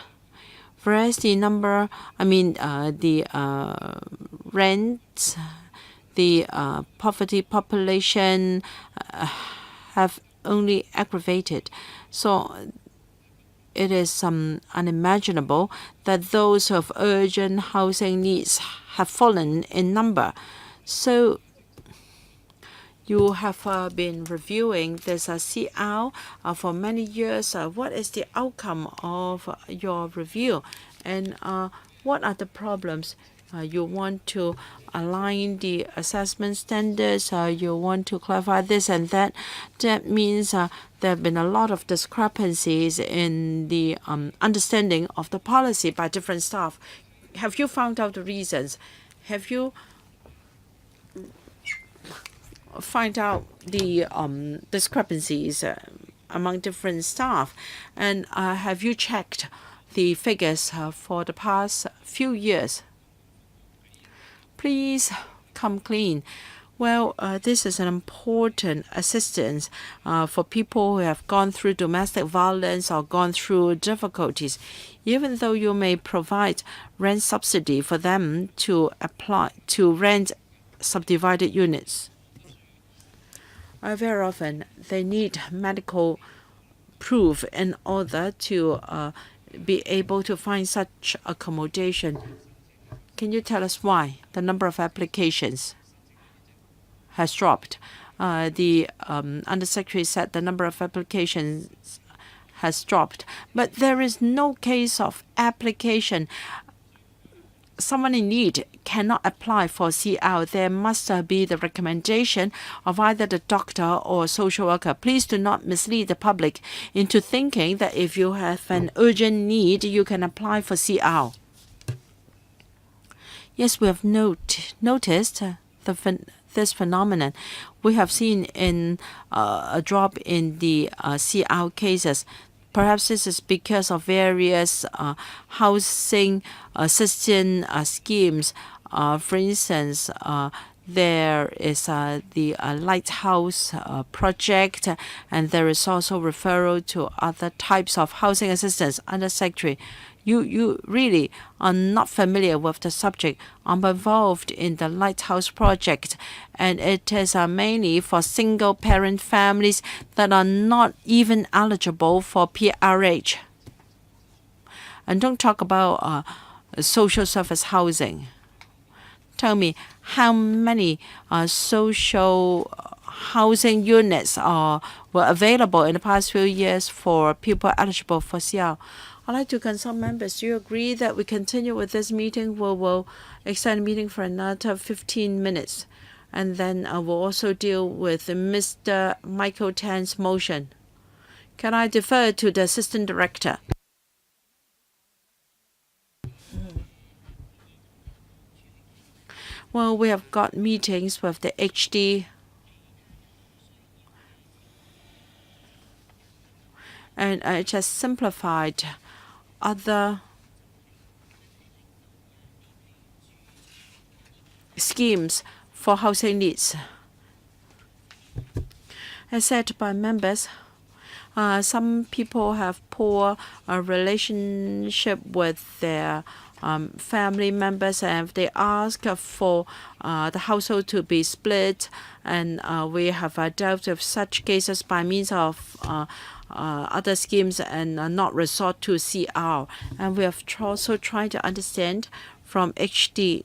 whereas the number, the rents, the poverty population have only aggravated. So it is unimaginable that those who have urgent housing needs have fallen in number. So you have been reviewing this CL for many years. What is the outcome of your review, and what are the problems? You want to align the assessment standards, you want to clarify this and that. That means there have been a lot of discrepancies in the understanding of the policy by different staff. Have you found out the reasons? Have you find out the discrepancies among different staff? And have you checked the figures for the past few years? Please come clean. Well, this is an important assistance for people who have gone through domestic violence or gone through difficulties. Even though you may provide rent subsidy for them to apply to rent subdivided units, very often they need medical proof in order to be able to find such accommodation. Can you tell us why the number of applications has dropped? The Undersecretary said the number of applications has dropped, but there is no case of application. Someone in need cannot apply for CL. There must be the recommendation of either the doctor or social worker. Please do not mislead the public into thinking that if you have an urgent need, you can apply for CL. Yes, we have noticed this phenomenon. We have seen in a drop in the CL cases. Perhaps this is because of various housing assistance schemes. For instance, there is the Lighthouse project, and there is also referral to other types of housing assistance. Undersecretary, you really are not familiar with the subject. I'm involved in the Lighthouse project, and it is mainly for single-parent families that are not even eligible for PRH. And don't talk about social service housing. Tell me, how many social housing units were available in the past few years for people eligible for CL? I'd like to consult members. Do you agree that we continue with this meeting? We will extend the meeting for another 15 minutes. And then we'll also deal with Mr. Michael Tan's motion. Can I defer to the Assistant Director? Well, we have got meetings with the HD, and it has simplified other schemes for housing needs. As said by members, some people have poor relationship with their family members, and if they ask for the household to be split, and we have dealt with such cases by means of other schemes and not resort to CR. And we have also tried to understand from HD.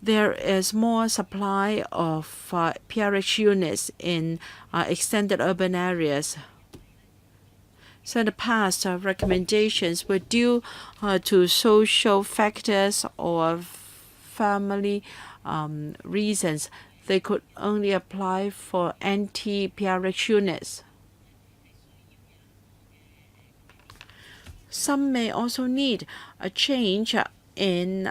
There is more supply of PRH units in extended urban areas. So in the past, recommendations were due to social factors or family reasons. They could only apply for anti-PRH units. Some may also need a change in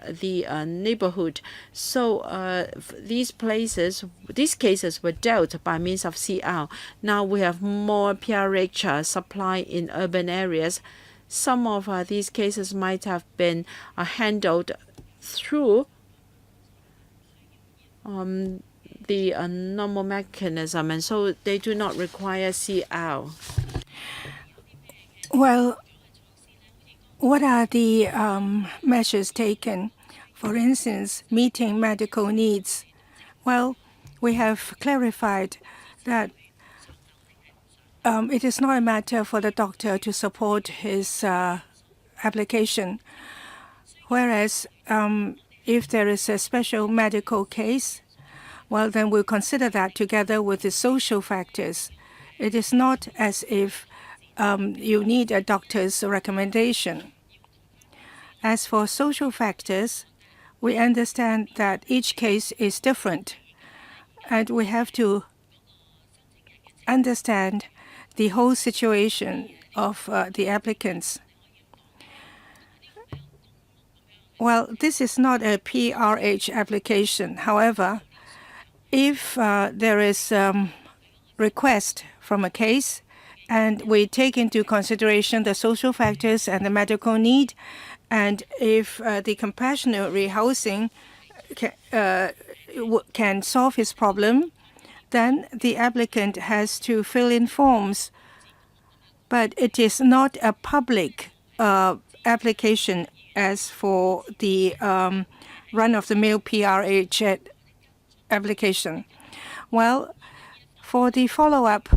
the neighborhood. So these cases were dealt by means of CR. Now we have more PRH supply in urban areas. Some of these cases might have been handled through the normal mechanism, and so they do not require CR. Well, what are the measures taken? For instance, meeting medical needs. Well, we have clarified that it is not a matter for the doctor to support his application. Whereas if there is a special medical case, well, then we'll consider that together with the social factors. It is not as if you need a doctor's recommendation. As for social factors, we understand that each case is different, and we have to understand the whole situation of the applicants. Well, this is not a PRH application. However, if there is request from a case, and we take into consideration the social factors and the medical need, and if the compassionate rehousing can solve his problem, then the applicant has to fill in forms. But it is not a public application as for the run-of-the-mill PRH application. Well, for the follow-up,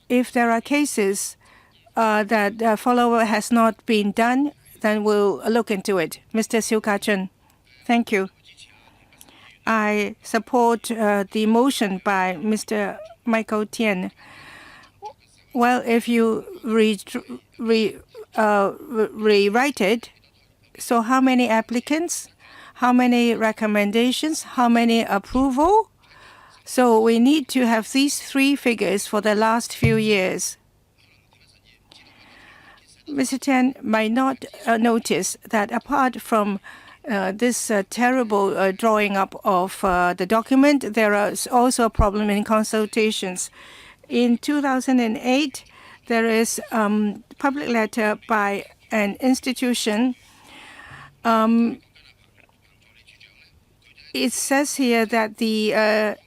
if there are cases that follow-up has not been done, then we'll look into it. Mr. Siu Ka-chun, thank you. I support the motion by Mr. Michael Tian. Well, if you rewrite it, so how many applicants, how many recommendations, how many approval? So we need to have these three figures for the last few years. Mr. Tian might not notice that apart from this terrible drawing up of the document, there is also a problem in consultations. In 2008, there is a public letter by an institution. It says here that the AD,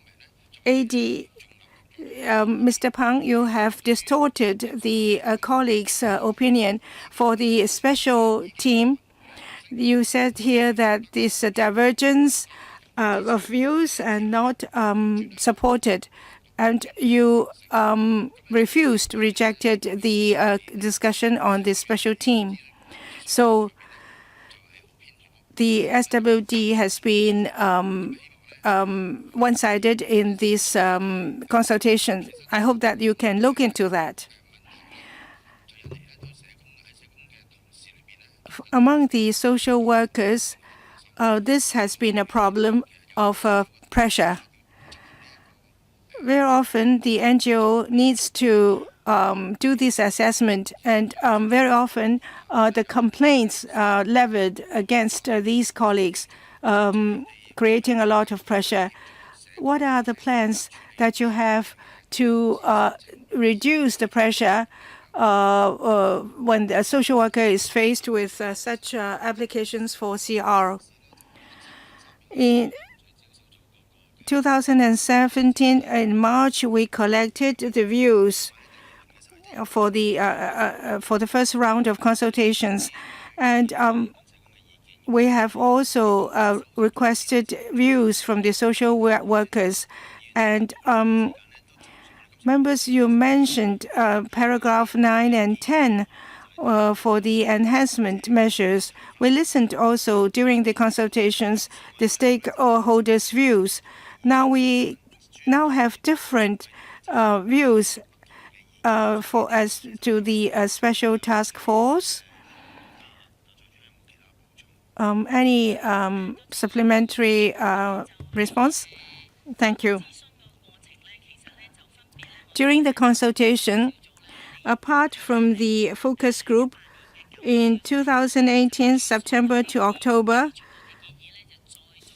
Mr. Pang, you have distorted the colleagues' opinion for the special team. You said here that this divergence of views are not supported, and you rejected the discussion on the special team. So the SWD has been one-sided in this consultation. I hope that you can look into that. Among the social workers, this has been a problem of pressure. Very often, the NGO needs to do this assessment, and very often the complaints are leveled against these colleagues, creating a lot of pressure. What are the plans that you have to reduce the pressure when the social worker is faced with such applications for CR? In 2017, in March, we collected the views for the first round of consultations, and we have also requested views from the social workers. And members, you mentioned paragraph 9 and 10 for the enhancement measures. We listened also during the consultations the stakeholders' views. Now we have different views as to the special task force. Any supplementary response? Thank you. During the consultation, apart from the focus group, In 2018, September to October,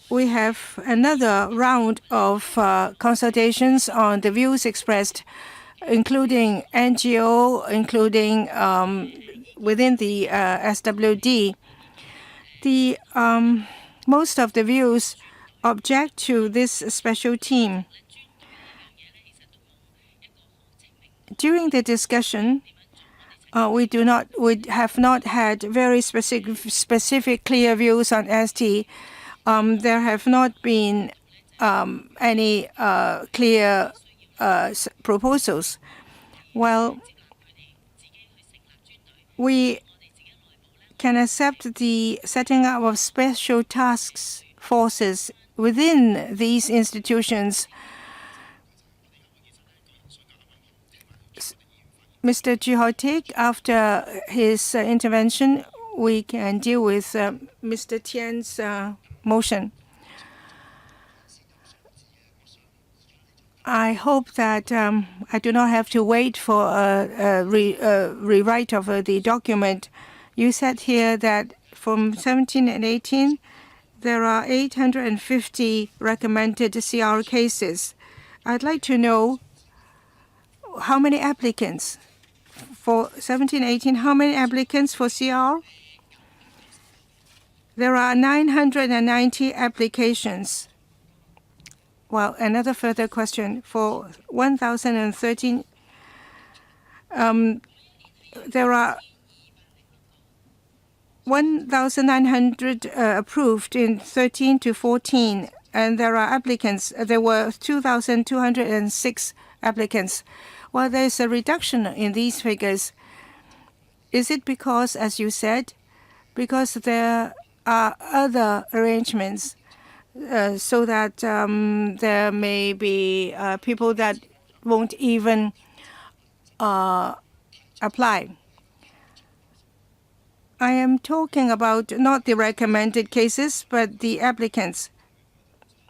we have another round of consultations on the views expressed, including NGO, including within the SWD. The most of the views object to this special team. During the discussion, we have not had very specific clear views on ST. There have not been any clear proposals. Well, we can accept the setting up of special task forces within these institutions. Mr. Chiu-hung, after his intervention, we can deal with Mr. Tian's motion. I hope that I do not have to wait for a rewrite of the document. You said here that from 17 and 18, there are 850 recommended CR cases. I'd like to know how many applicants. For 17-18, how many applicants for CR? There are 990 applications. Well, another further question. For 1,013, there are 1,900 approved in 13 to 14, and there are applicants. There were 2,206 applicants. Well, there is a reduction in these figures. Is it because, as you said, because there are other arrangements so that there may be people that won't even apply? I am talking about not the recommended cases, but the applicants.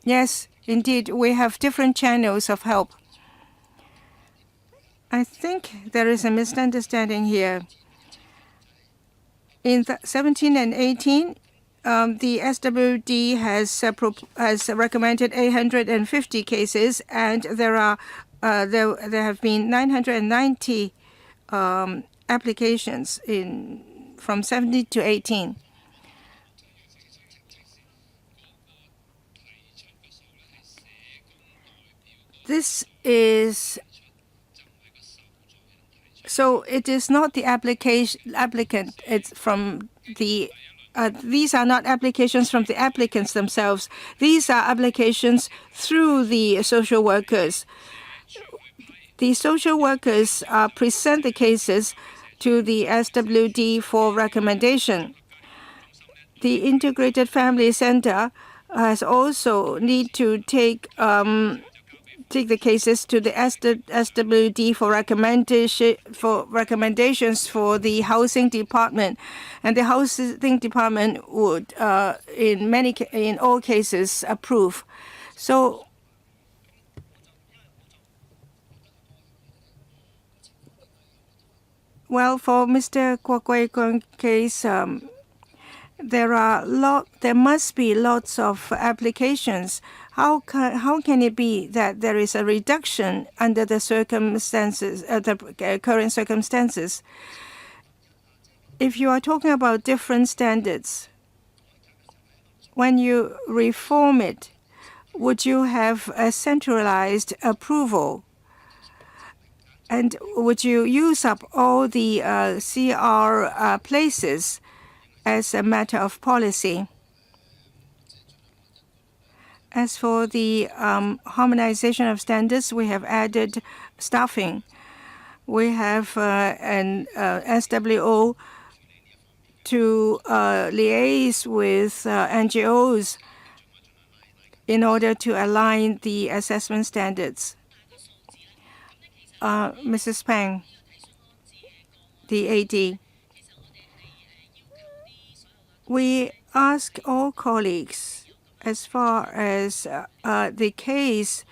Yes, indeed, we have different channels of help. I think there is a misunderstanding here. In 17 and 18, the SWD has recommended 850 cases, and there have been 990 applications from 17 to 18. This is so. It is not the applicant. It's from the. These are not applications from the applicants themselves. These are applications through the social workers. The social workers present the cases to the SWD for recommendation. The Integrated Family Center has also need to take the cases to the SWD for recommendations for the housing department, and the housing department would, in all cases, approve. So, well, for Mr. Wai-keung case, there must be lots of applications. How can it be that there is a reduction under the circumstances, the current circumstances? If you are talking about different standards, when you reform it, would you have a centralized approval? And would you use up all the CR places as a matter of policy? As for the harmonization of standards, we have added staffing. We have an SWO to liaise with NGOs in order to align the assessment standards. Mrs. Pang, the AD, we ask all colleagues, as far as the case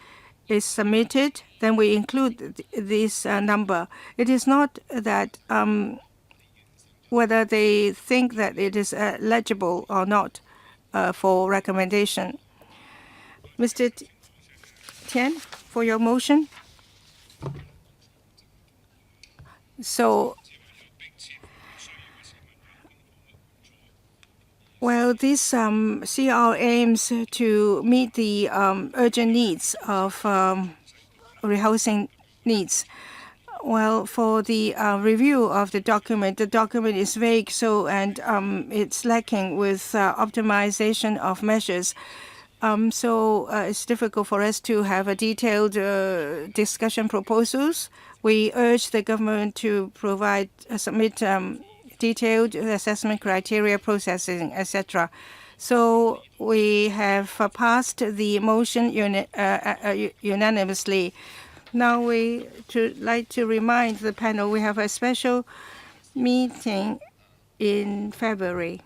is submitted, then we include this number. It is not that whether they think that it is legible or not for recommendation. Mr. Tian, for your motion. So, well, this CR aims to meet the urgent needs of rehousing needs. Well, for the review of the document is vague, so and it's lacking with optimization of measures. So it's difficult for us to have a detailed discussion proposals. We urge the government to provide submit detailed assessment criteria, processing, etc. So we have passed the motion unanimously. Now we like to remind the panel we have a special meeting in February.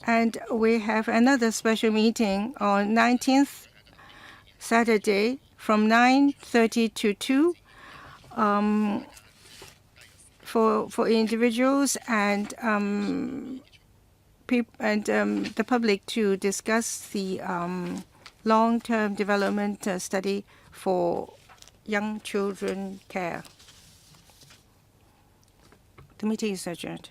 And we have another special meeting on 19th Saturday from 9:30 to 2 for individuals and the public to discuss the long-term development study for young children care. The meeting is adjourned.